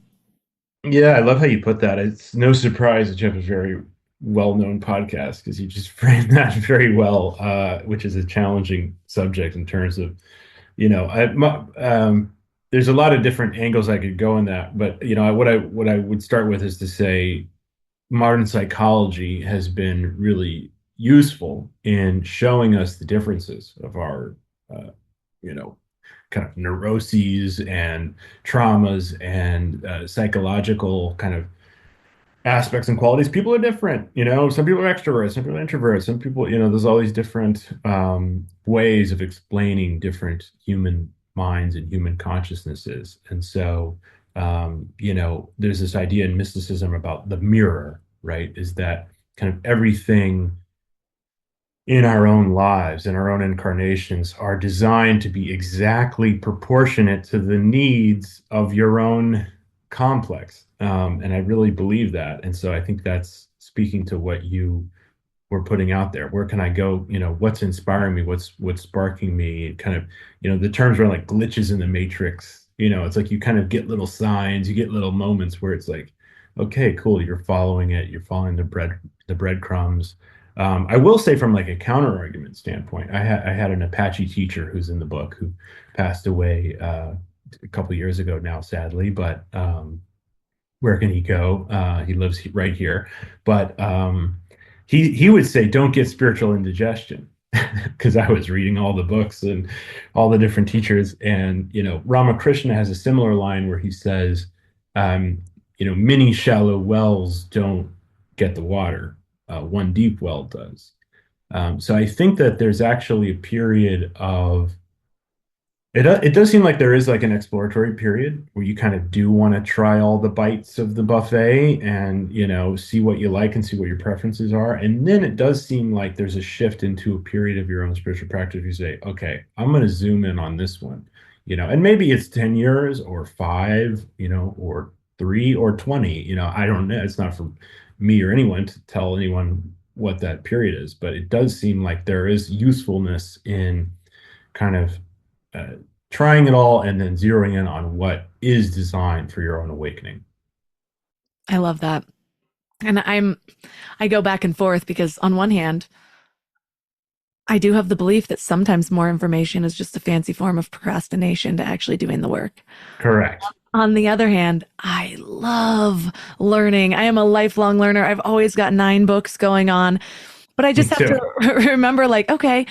Yeah, I love how you put that. It's no surprise that you have a very well-known podcast because you just framed that very well, which is a challenging subject in terms of, there's a lot of different angles I could go in that. But, what I would start with is to say modern psychology has been really useful in showing us the differences of our, kind of neuroses and traumas and psychological kind of aspects and qualities. People are different, some people are extroverts, some people are introverts, some people, there's all these different ways of explaining different human minds and human consciousnesses. And so, there's this idea in mysticism about the mirror, right? Is that kind of everything in our own lives, in our own incarnations, are designed to be exactly proportionate to the needs of your own complex. And I really believe that. And so I think that's speaking to what you were putting out there. Where can I go? What's inspiring me? What's sparking me? Kind of, the terms are like glitches in the matrix, It's like you kind of get little signs, you get little moments where it's like, okay, cool, you're following it, you're following the breadcrumbs. I will say from like a counter argument standpoint, I had an Apache teacher who's in the book who passed away a couple years ago now, sadly, but where can he go? He lives right here, but he would say, "Don't get spiritual indigestion," because I was reading all the books and all the different teachers, and Ramakrishna has a similar line where he says, um, "Many shallow wells don't get the water; one deep well does." So I think that there's actually a period of it does seem like there is like an exploratory period where you kind of do want to try all the bites of the buffet and, see what you like and see what your preferences are. And then it does seem like there's a shift into a period of your own spiritual practice. You say, okay, I'm going to zoom in on this one, and maybe it's 10 years or five, or 3 or 20, I don't know. It's not for me or anyone to tell anyone what that period is, but it does seem like there is usefulness in kind of uh, trying it all and then zeroing in on what is designed for your own awakening. I love that. And I go back and forth because on one hand, I do have the belief that sometimes more information is just a fancy form of procrastination to actually doing the work. Correct. On the other hand, I love learning. I am a lifelong learner. I've always got 9 books going on, but I Me just have too. to remember like, okay,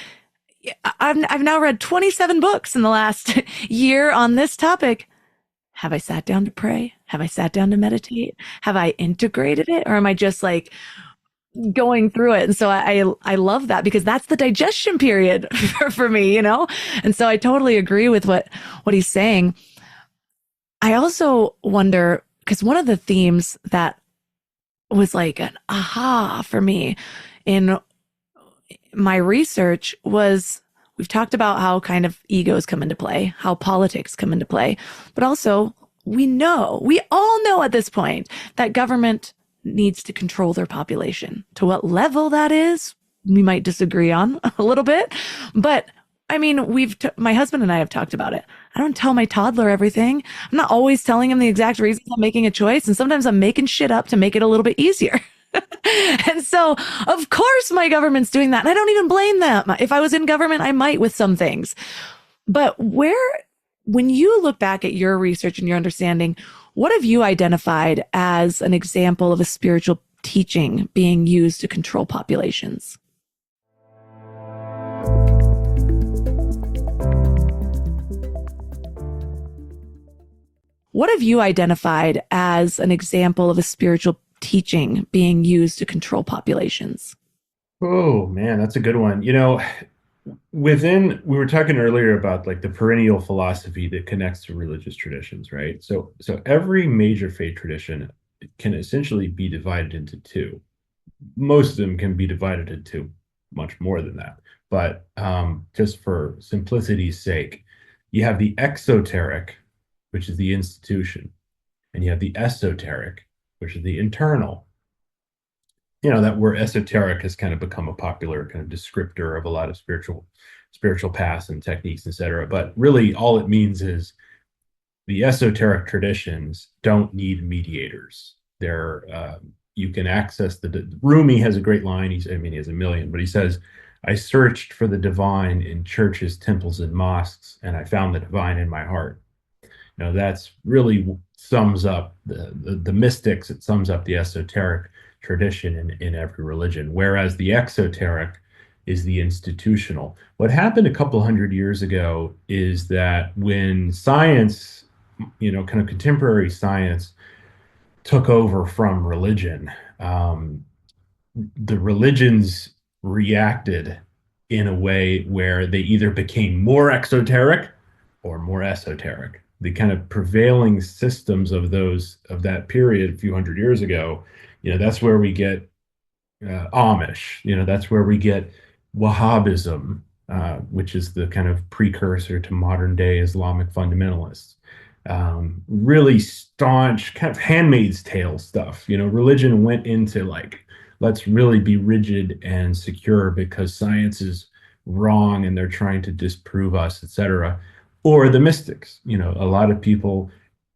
I've now read 27 books in the last year on this topic. Have I sat down to pray? Have I sat down to meditate? Have I integrated it? Or am I just like going through it? And so I love that because that's the digestion period for me, And so I totally agree with what he's saying. I also wonder, because one of the themes that was like an aha for me in my research was we've talked about how kind of egos come into play, how politics come into play, but also we all know at this point that government needs to control their population. To what level that is, we might disagree on a little bit, but I mean, my husband and I have talked about it. I don't tell my toddler everything. I'm not always telling him the exact reasons I'm making a choice. And sometimes I'm making shit up to make it a little bit easier. And so, of course, my government's doing that. And I don't even blame them. If I was in government, I might with some things. But when you look back at your research and your understanding, what have you identified as an example of a spiritual teaching being used to control populations? What have you identified as an example of a spiritual teaching being used to control populations? Oh man, that's a good one. We were talking earlier about like the perennial philosophy that connects to religious traditions, right? So every major faith tradition can essentially be divided into two. Most of them can be divided into much more than that. But just for simplicity's sake, you have the exoteric, which is the institution, and you have the esoteric, which is the internal. That word esoteric has kind of become a popular kind of descriptor of a lot of spiritual paths and techniques, etc. But really, all it means is the esoteric traditions don't need mediators. You can access Rumi has a great line. He has a million, but he says, "I searched for the divine in churches, temples, and mosques, and I found the divine in my heart." That's really sums up the mystics. It sums up the esoteric tradition in every religion, whereas the exoteric is the institutional. What happened a couple hundred years ago is that when science, kind of contemporary science, took over from religion, the religions reacted in a way where they either became more exoteric or more esoteric. The kind of prevailing systems of that period a few hundred years ago, that's where we get Amish. That's where we get Wahhabism, which is the kind of precursor to modern day Islamic fundamentalists. Really staunch, kind of Handmaid's Tale stuff. Religion went into like, let's really be rigid and secure because science is wrong and they're trying to disprove us, etc. or the mystics. A lot of people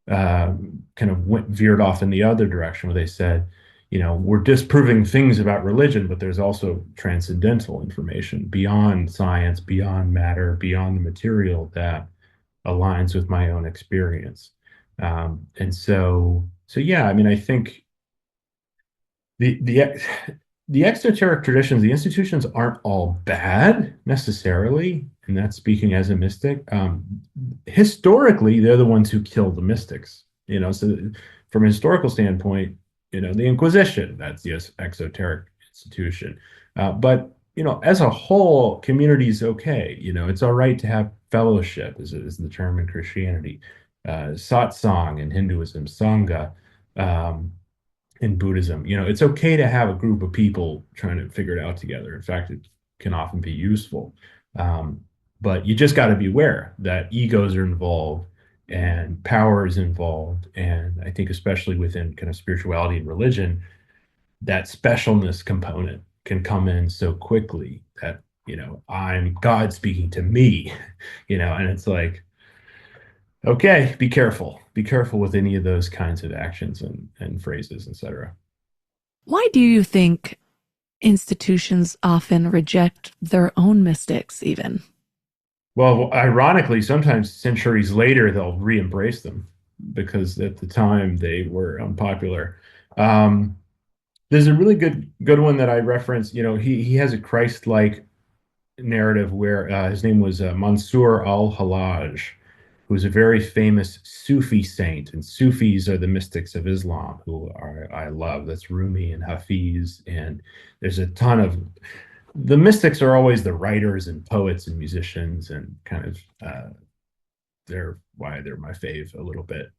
kind of veered off in the other direction, where they said, we're disproving things about religion, but there's also transcendental information beyond science, beyond matter, beyond the material that aligns with my own experience. And so yeah, I mean, I think the the exoteric traditions, the institutions aren't all bad necessarily, and that's speaking as a mystic. Historically, they're the ones who killed the mystics. So from a historical standpoint, the Inquisition, that's the exoteric institution. But as a whole, community is okay. It's all right to have fellowship, is the term in Christianity. Satsang in Hinduism, Sangha. In Buddhism, it's okay to have a group of people trying to figure it out together. In fact, it can often be useful. But you just got to be aware that egos are involved and power is involved. And I think especially within kind of spirituality and religion, that specialness component can come in so quickly that, I'm God speaking to me, and it's like, okay, be careful. Be careful with any of those kinds of actions and phrases, etc. Why do you think institutions often reject their own mystics, even? Well, ironically, sometimes centuries later, they'll re-embrace them because at the time they were unpopular. There's a really good one that I reference. He has a Christ-like narrative where his name was Mansur al-Hallaj, who was a very famous Sufi saint, and Sufis are the mystics of Islam, who I love. That's Rumi and Hafiz, and there's a ton of the mystics are always the writers and poets and musicians, and kind of they're why they're my fave a little bit,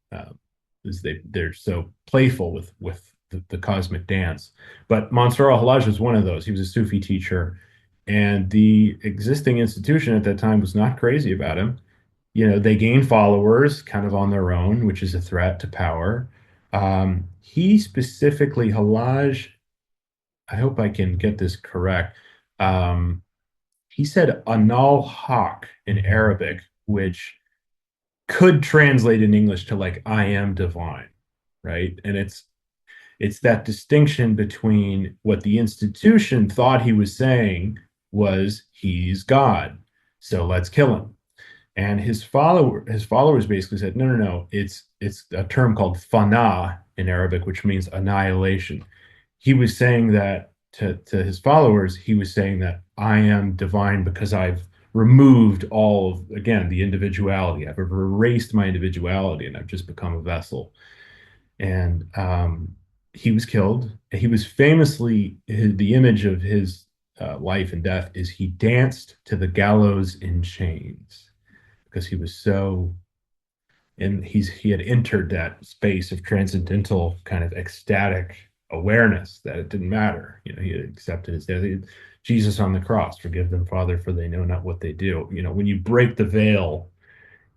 is they're so playful with the cosmic dance. But Mansur al-Hallaj was one of those. He was a Sufi teacher, and the existing institution at that time was not crazy about him. They gain followers kind of on their own, which is a threat to power. He specifically, Hallaj, I hope I can get this correct. He said Anal Haq in Arabic, which could translate in English to like, I am divine, right? And it's that distinction between what the institution thought he was saying was he's God, so let's kill him. And his followers basically said, no. It's a term called fana in Arabic, which means annihilation. He was saying that to his followers, he was saying that I am divine because I've removed all of, again, the individuality. I've erased my individuality and I've just become a vessel. And he was killed. He was famously, the image of his life and death is he danced to the gallows in chains, because he was so, and he had entered that space of transcendental kind of ecstatic awareness that it didn't matter. He had accepted his death. Jesus on the cross, forgive them, Father, for they know not what they do. When you break the veil,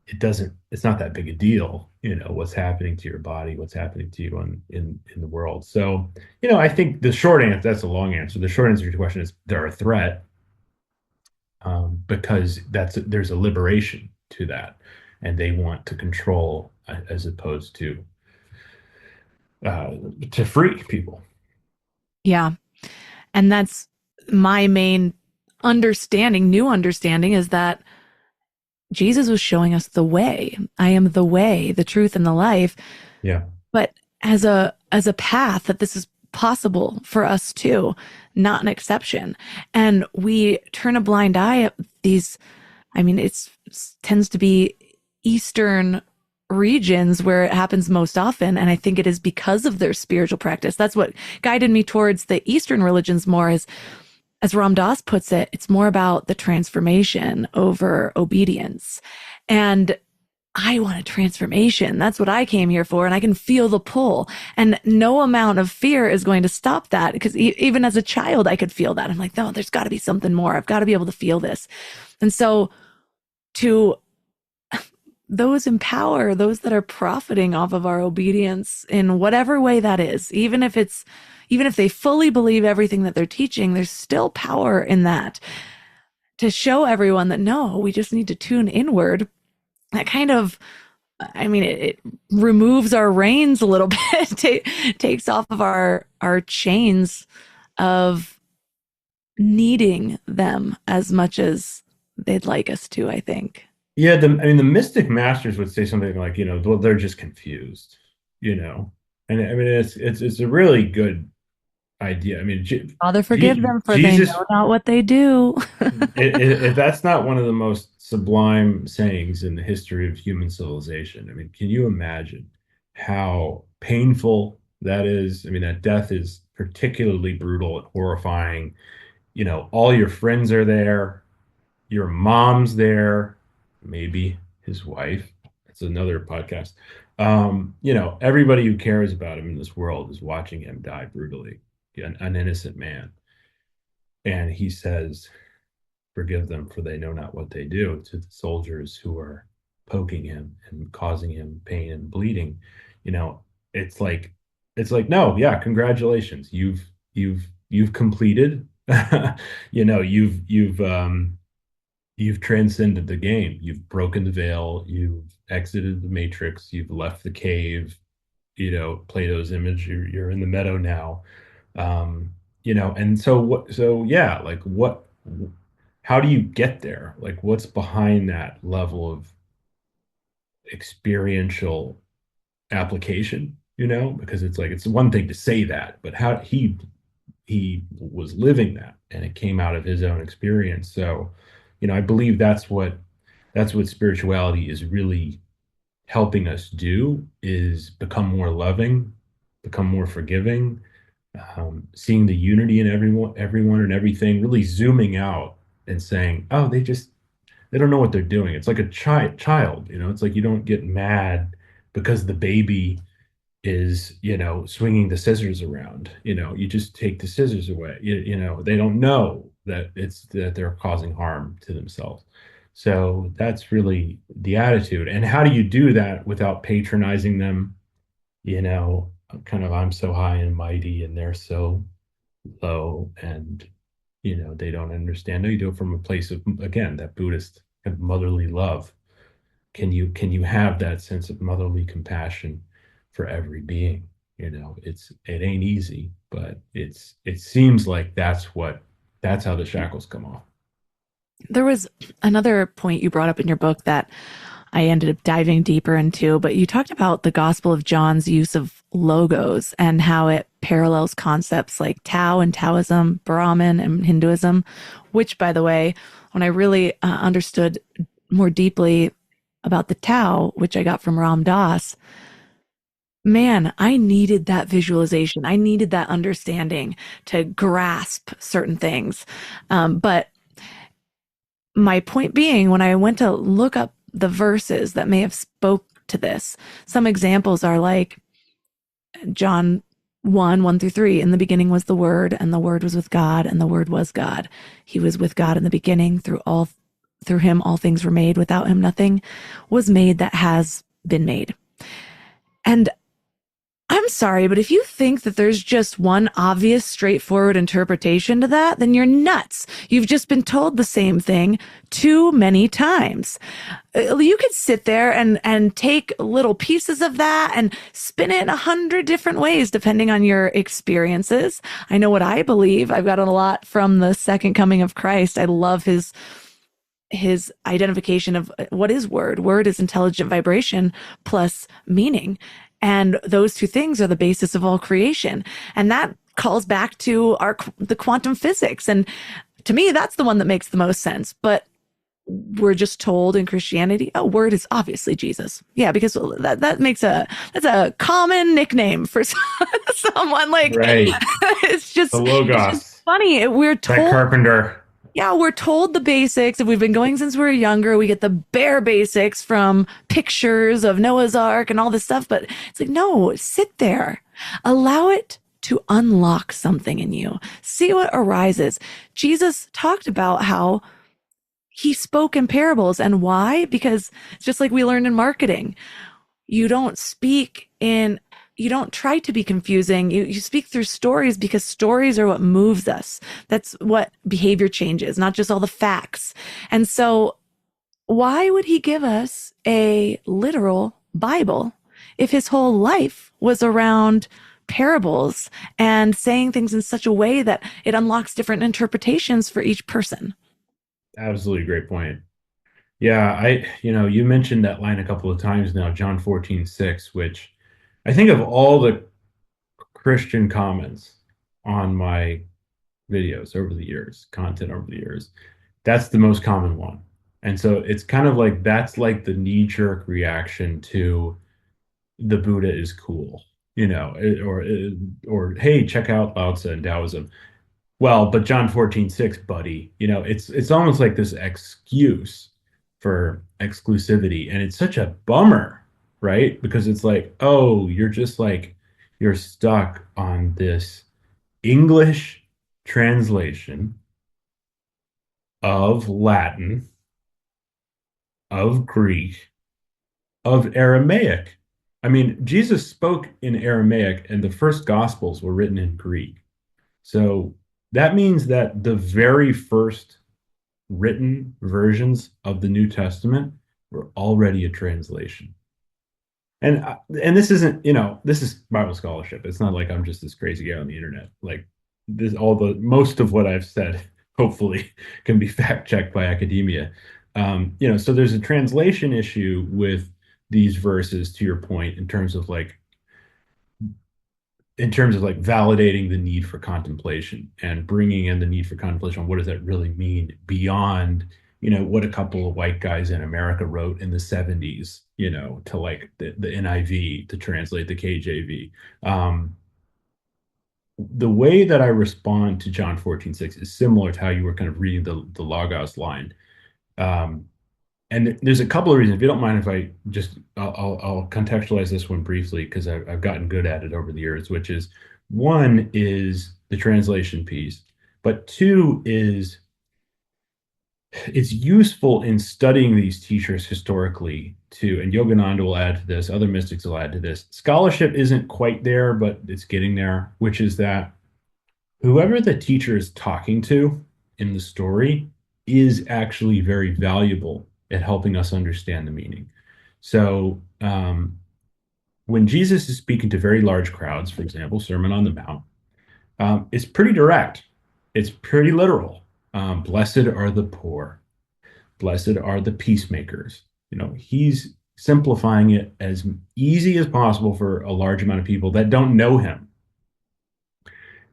it's not that big a deal, what's happening to your body, what's happening to you in the world. So, I think the short answer, that's a long answer. The short answer to your question is they're a threat, because there's a liberation to that, and they want to control as opposed to free people. Yeah. And that's my main new understanding is that Jesus was showing us the way. I am the way, the truth, and the life. Yeah. But as a path that this is possible for us too, not an exception. And we turn a blind eye at these. I mean, it tends to be Eastern regions where it happens most often. And I think it is because of their spiritual practice. That's what guided me towards the Eastern religions more, is, as Ram Dass puts it, it's more about the transformation over obedience. And I want a transformation. That's what I came here for. And I can feel the pull. And no amount of fear is going to stop that, because even as a child, I could feel that. I'm like, no, there's got to be something more. I've got to be able to feel this. And so to those in power, those that are profiting off of our obedience in whatever way that is, even if they fully believe everything that they're teaching, there's still power in that to show everyone that no, we just need to tune inward that kind of, I mean, it removes our reins a little bit, takes off of our chains of needing them as much as they'd like us to, I think. Yeah, the mystic masters would say something like, well, they're just confused, and I mean it's a really good idea. I mean, Father, forgive them, for they Jesus, know not what they do. if that's not one of the most sublime sayings in the history of human civilization, I mean, can you imagine how painful that is? I mean, that death is particularly brutal and horrifying. All your friends are there, your mom's there, maybe his wife. That's another podcast. Everybody who cares about him in this world is watching him die brutally, an innocent man. And he says, forgive them, for they know not what they do, to the soldiers who are poking him and causing him pain and bleeding. You know, it's like no, yeah, congratulations. You've completed. You've transcended the game. You've broken the veil. You've exited the matrix. You've left the cave. Plato's image. You're in the meadow now. And so yeah, like how do you get there? Like, what's behind that level of experiential application? Because it's one thing to say that, but how he was living that, and it came out of his own experience. So, I believe that's what spirituality is really helping us do, is become more loving, become more forgiving, seeing the unity in everyone and everything, really zooming out and saying, oh, they don't know what they're doing. It's like a child, it's like you don't get mad because the baby is, swinging the scissors around. You just take the scissors away. They don't know that they're causing harm to themselves. So that's really the attitude. And how do you do that without patronizing them? Kind of, I'm so high and mighty and they're so low, and they don't understand. No, you do it from a place of, again, that Buddhist kind of motherly love. Can you have that sense of motherly compassion for every being? It ain't easy, but it seems like that's how the shackles come off. There was another point you brought up in your book that I ended up diving deeper into, but you talked about the Gospel of John's use of logos and how it parallels concepts like Tao and Taoism, Brahman and Hinduism, which, by the way, when I really understood more deeply about the Tao, which I got from Ram Dass, man, I needed that visualization. I needed that understanding to grasp certain things. But my point being, when I went to look up the verses that may have spoke to this, some examples are like John 1:1-3. In the beginning was the Word, and the Word was with God, and the Word was God. He was with God in the beginning. Through him all things were made. Without him nothing was made that has been made. And I'm sorry, but if you think that there's just one obvious, straightforward interpretation to that, then you're nuts. You've just been told the same thing too many times. You could sit there and take little pieces of that and spin it 100 different ways, depending on your experiences. I know what I believe. I've gotten a lot from the second coming of Christ. I love his identification of what is word. Word is intelligent vibration plus meaning. And those two things are the basis of all creation. And that calls back to the quantum physics. And to me, that's the one that makes the most sense. But we're just told in Christianity, oh, word is obviously Jesus. Yeah, because that's a common nickname for someone. Like, right. It's just, the Logos. It's just funny. We're told. That carpenter. Yeah, we're told the basics. If we've been going since we were younger, we get the bare basics from pictures of Noah's Ark and all this stuff. But it's like, no, sit there. Allow it to unlock something in you. See what arises. Jesus talked about how he spoke in parables. And why? Because it's just like we learned in marketing. You don't try to be confusing. You speak through stories because stories are what moves us. That's what behavior changes, not just all the facts. And so why would he give us a literal Bible if his whole life was around parables and saying things in such a way that it unlocks different interpretations for each person? Absolutely great point. Yeah, you mentioned that line a couple of times now, John 14:6, which I think of all the Christian comments on my videos over the years, content over the years, that's the most common one. And so it's kind of like that's like the knee-jerk reaction to the Buddha is cool, or hey, check out Lao Tzu and Taoism. Well, but John 14:6, buddy, it's almost like this excuse for exclusivity. And it's such a bummer, right? Because it's like, oh, you're stuck on this English translation of Latin, of Greek, of Aramaic. I mean, Jesus spoke in Aramaic, and the first Gospels were written in Greek. So that means that the very first written versions of the New Testament were already a translation. And this isn't, this is Bible scholarship. It's not like I'm just this crazy guy on the internet. Like this, most of what I've said, hopefully, can be fact checked by academia. So there's a translation issue with these verses, to your point, in terms of like validating the need for contemplation and bringing in the need for contemplation on what does that really mean beyond what a couple of white guys in America wrote in the 70s, to like the NIV to translate the KJV. The way that I respond to John 14:6 is similar to how you were kind of reading the Logos line. And there's a couple of reasons. If you don't mind, if I'll contextualize this one briefly, because I've gotten good at it over the years, which is, one is the translation piece, but two is it's useful in studying these teachers historically too. And Yogananda will add to this, other mystics will add to this. Scholarship isn't quite there, but it's getting there, which is that whoever the teacher is talking to in the story is actually very valuable at helping us understand the meaning. So when Jesus is speaking to very large crowds, for example, Sermon on the Mount, it's pretty direct. It's pretty literal. Blessed are the poor. Blessed are the peacemakers. He's simplifying it as easy as possible for a large amount of people that don't know him.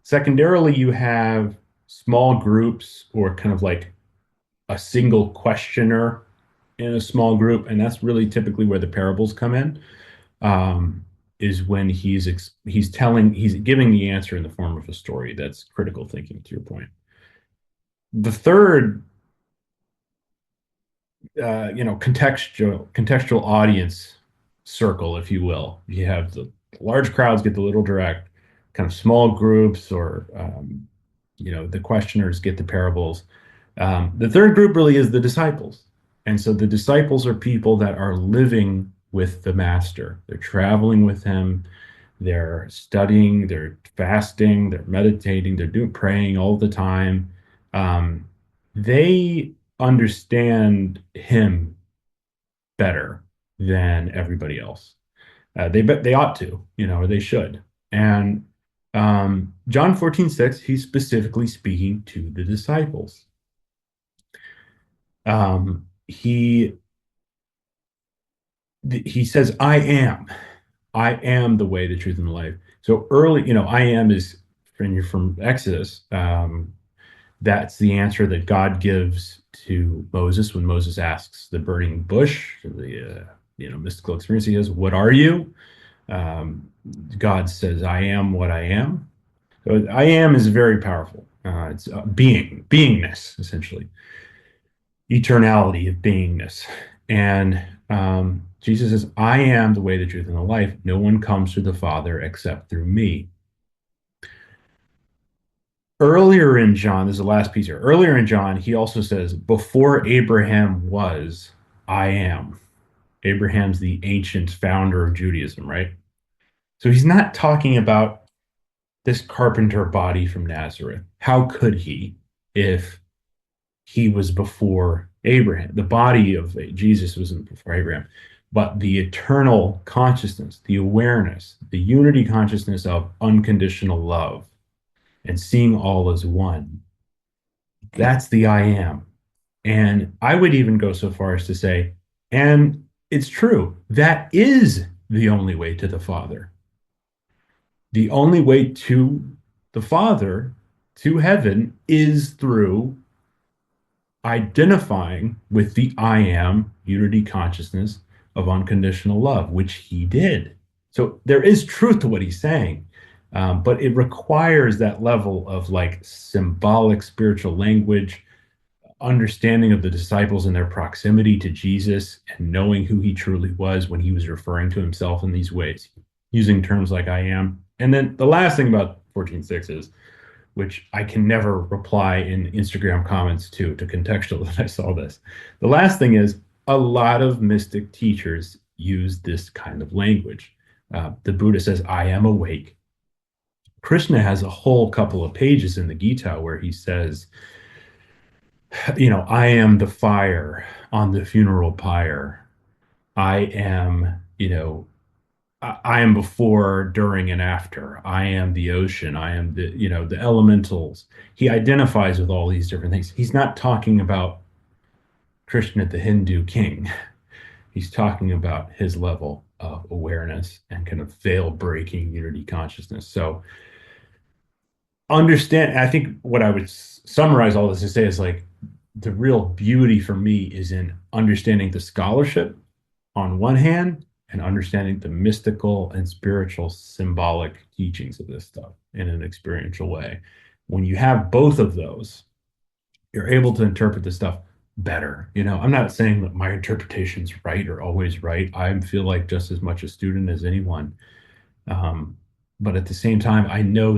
Secondarily, you have small groups or kind of like a single questioner in a small group, and that's really typically where the parables come in, is when he's giving the answer in the form of a story. That's critical thinking, to your point. The third, contextual audience circle, if you will. You have the large crowds get the little direct, kind of small groups, or the questioners get the parables. The third group really is the disciples. And so the disciples are people that are living with the master. They're traveling with him. They're studying, they're fasting, they're meditating, they're praying all the time. They understand him better than everybody else. They ought to, or they should. And John 14:6, he's specifically speaking to the disciples. He says, I am the way, the truth, and the life. So early, I am is, when you're from Exodus, that's the answer that God gives to Moses when Moses asks the burning bush, the mystical experience. He says, what are you? God says, I am what I am. So I am is very powerful. It's beingness, essentially. Eternality of beingness. And Jesus says, I am the way, the truth, and the life. No one comes to the Father except through me. Earlier in John, this is the last piece here. Earlier in John, he also says, before Abraham was, I am. Abraham's the ancient founder of Judaism, right? So he's not talking about this carpenter body from Nazareth. How could he if he was before Abraham. The body of Jesus wasn't before Abraham, but the eternal consciousness, the awareness, the unity consciousness of unconditional love and seeing all as one. That's the I am. And I would even go so far as to say, and it's true, that is the only way to the Father. The only way to the Father, to heaven, is through identifying with the I am unity consciousness of unconditional love, which he did. So there is truth to what he's saying, but it requires that level of like symbolic spiritual language, understanding of the disciples and their proximity to Jesus, and knowing who he truly was when he was referring to himself in these ways, using terms like I am. And then the last thing about 14:6 is, which I can never reply in Instagram comments to contextual that I saw this. The last thing is, a lot of mystic teachers use this kind of language. The Buddha says, I am awake. Krishna has a whole couple of pages in the Gita where he says, I am the fire on the funeral pyre. I am, I am before, during, and after. I am the ocean. I am the elementals. He identifies with all these different things. He's not talking about Krishna, the Hindu king. He's talking about his level of awareness and kind of veil breaking unity consciousness. So understand, I think what I would summarize all this to say is like, the real beauty for me is in understanding the scholarship on one hand and understanding the mystical and spiritual symbolic teachings of this stuff in an experiential way. When you have both of those, you're able to interpret this stuff better. I'm not saying that my interpretation's right or always right. I feel like just as much a student as anyone. But at the same time, I know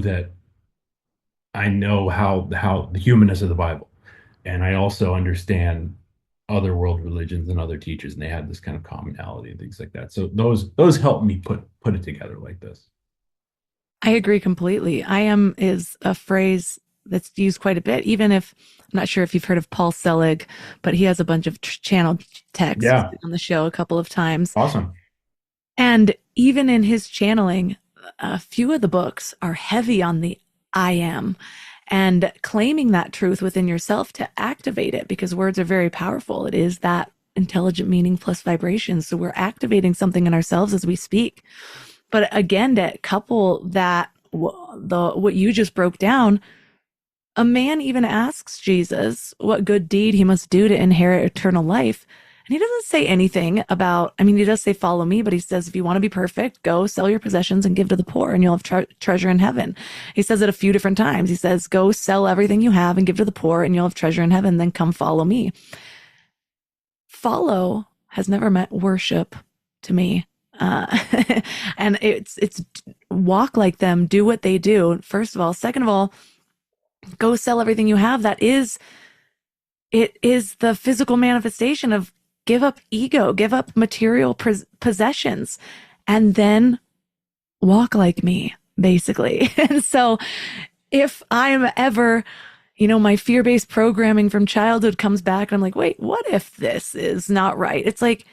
how the humanness of the Bible. And I also understand other world religions and other teachers, and they have this kind of commonality and things like that. So those help me put it together like this. I agree completely. I am is a phrase that's used quite a bit, even if I'm not sure if you've heard of Paul Selig, but he has a bunch of channel texts on the show a couple of times. Awesome. And even in his channeling, a few of the books are heavy on the I am and claiming that truth within yourself to activate it, because words are very powerful. It is that intelligent meaning plus vibration. So we're activating something in ourselves as we speak. But again, to couple that, what you just broke down, a man even asks Jesus what good deed he must do to inherit eternal life. And he doesn't say anything about, he does say, follow me, but he says, if you want to be perfect, go sell your possessions and give to the poor and you'll have treasure in heaven. He says it a few different times. He says, go sell everything you have and give to the poor and you'll have treasure in heaven. Then come follow me. Follow has never meant worship to me. And it's walk like them, do what they do. First of all. Second of all, go sell everything you have. It is the physical manifestation of give up ego, give up material possessions, and then walk like me, basically. And so if I'm ever, my fear-based programming from childhood comes back and I'm like, wait, what if this is not right? It's like,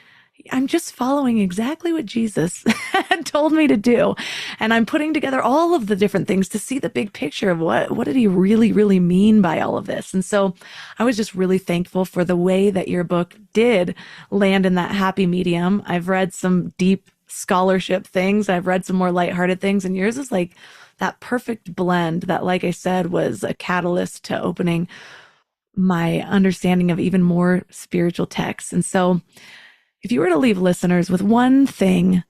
I'm just following exactly what Jesus had told me to do. And I'm putting together all of the different things to see the big picture of what did he really, really mean by all of this. And so I was just really thankful for the way that your book did land in that happy medium. I've read some deep scholarship things. I've read some more lighthearted things. And yours is like that perfect blend that, like I said, was a catalyst to opening my understanding of even more spiritual texts. And so if you were to leave listeners with one thing,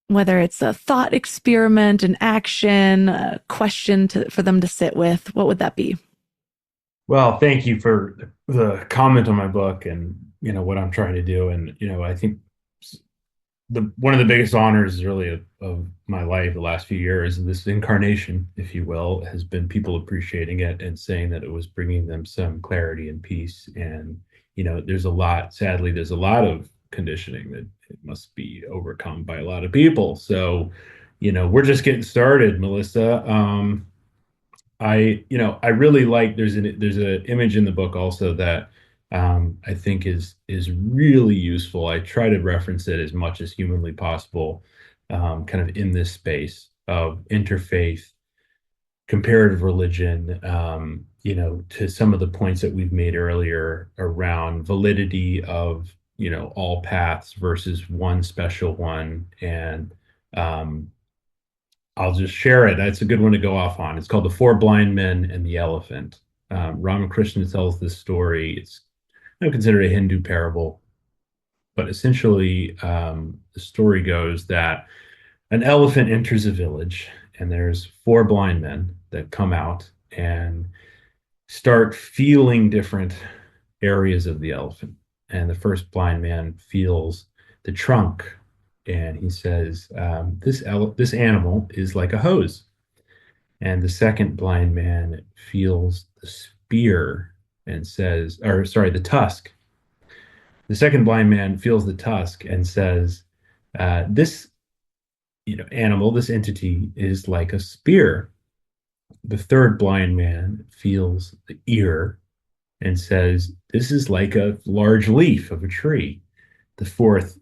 whether it's a thought experiment, an action, a question for them to sit with, what would that be? Well, thank you for the comment on my book and, what I'm trying to do. And, I think one of the biggest honors really of my life the last few years, this incarnation, if you will, has been people appreciating it and saying that it was bringing them some clarity and peace. And there's a lot of conditioning that it must be overcome by a lot of people. So, we're just getting started, Melissa. I really like, there's an image in the book also that I think is really useful. I try to reference it as much as humanly possible, kind of in this space of interfaith, comparative religion, to some of the points that we've made earlier around validity of, all paths versus one special one. And I'll just share it. That's a good one to go off on. It's called The Four Blind Men and the Elephant. Ramakrishna tells this story. It's considered a Hindu parable, but essentially the story goes that an elephant enters a village, and there's four blind men that come out and start feeling different areas of the elephant. And the first blind man feels the trunk, and he says, this animal is like a hose. And the second blind man feels the spear and says, or sorry, the tusk. The second blind man feels the tusk and says, this animal, this entity is like a spear. The third blind man feels the ear and says, this is like a large leaf of a tree. The fourth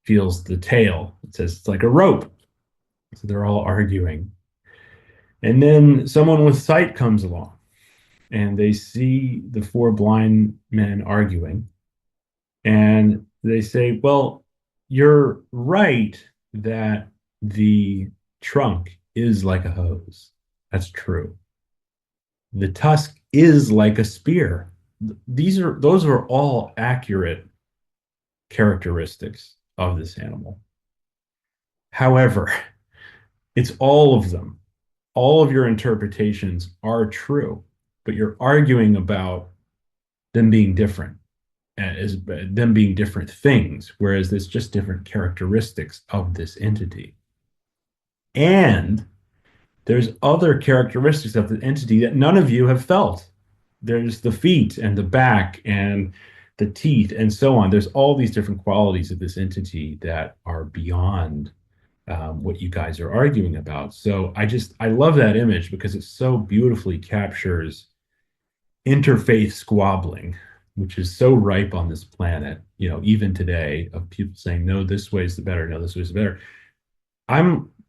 feels the tail. It says it's like a rope. So they're all arguing. And then someone with sight comes along, and they see the four blind men arguing. And they say, well, you're right that the trunk is like a hose. That's true. The tusk is like a spear. Those are all accurate characteristics of this animal. However, it's all of them. All of your interpretations are true, but you're arguing about them being different, as them being different things, whereas it's just different characteristics of this entity. And there's other characteristics of the entity that none of you have felt. There's the feet and the back and the teeth and so on. There's all these different qualities of this entity that are beyond what you guys are arguing about. So I love that image because it so beautifully captures interfaith squabbling, which is so ripe on this planet, even today, of people saying, no, this way is the better, no, this way is the better.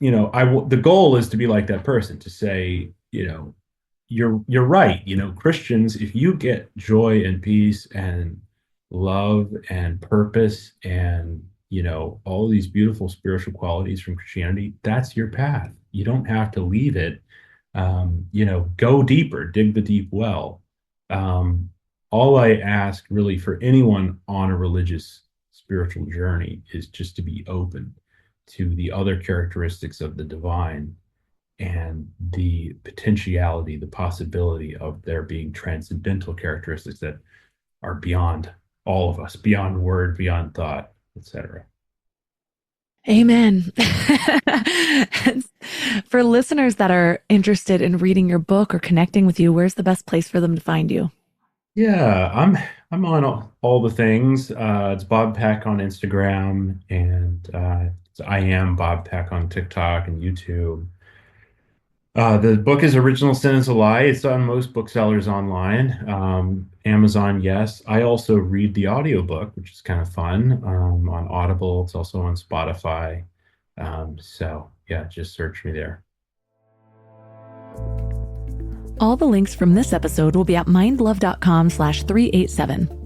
The goal is to be like that person, to say, you're right. Christians, if you get joy and peace and love and purpose and, all these beautiful spiritual qualities from Christianity, that's your path. You don't have to leave it. Go deeper, dig the deep well. All I ask really for anyone on a religious spiritual journey is just to be open to the other characteristics of the divine and the potentiality, the possibility of there being transcendental characteristics that are beyond all of us, beyond word, beyond thought, etc. Amen. For listeners that are interested in reading your book or connecting with you, where's the best place for them to find you? Yeah, I'm on all the things. It's Bob Peck on Instagram, and I am Bob Peck on TikTok and YouTube. The book is Original Sin is a Lie. It's on most booksellers online. Amazon, yes. I also read the audiobook, which is kind of fun, on Audible. It's also on Spotify. So yeah, just search me there. All the links from this episode will be at mindlove.com/387.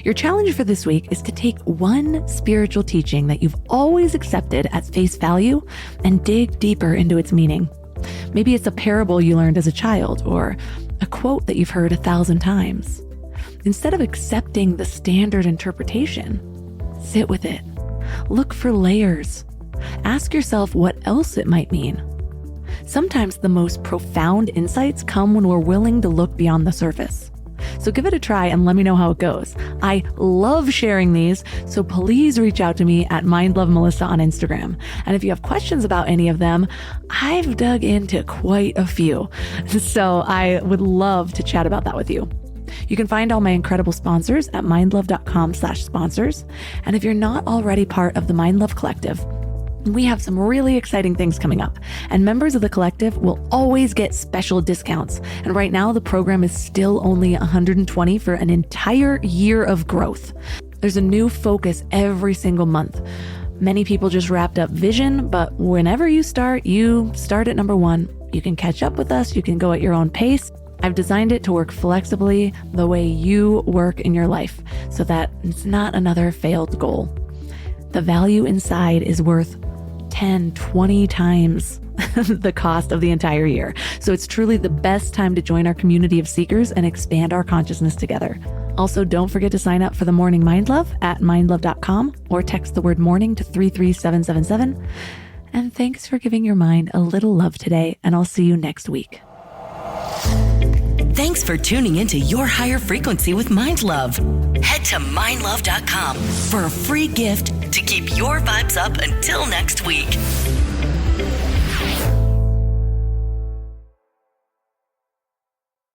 Your challenge for this week is to take one spiritual teaching that you've always accepted at face value and dig deeper into its meaning. Maybe it's a parable you learned as a child or a quote that you've heard 1,000 times. Instead of accepting the standard interpretation, sit with it. Look for layers. Ask yourself what else it might mean. Sometimes the most profound insights come when we're willing to look beyond the surface. So give it a try and let me know how it goes. I love sharing these, so please reach out to me at mindlovemelissa on Instagram. And if you have questions about any of them, I've dug into quite a few. So I would love to chat about that with you. You can find all my incredible sponsors at mindlove.com/sponsors. And if you're not already part of the Mind Love Collective, We have some really exciting things coming up, and members of the collective will always get special discounts. And right now, the program is still only $120 for an entire year of growth. There's a new focus every single month. Many people just wrapped up Vision, but whenever you start at number 1. You can catch up with us. You can go at your own pace. I've designed it to work flexibly the way you work in your life so that it's not another failed goal. The value inside is worth 10, 20 times the cost of the entire year. So it's truly the best time to join our community of seekers and expand our consciousness together. Also, don't forget to sign up for the Morning Mind Love at mindlove.com or text the word morning to 33777. And thanks for giving your mind a little love today, and I'll see you next week. Thanks for tuning into Your Higher Frequency with Mind Love. Head to mindlove.com for a free gift to keep your vibes up until next week.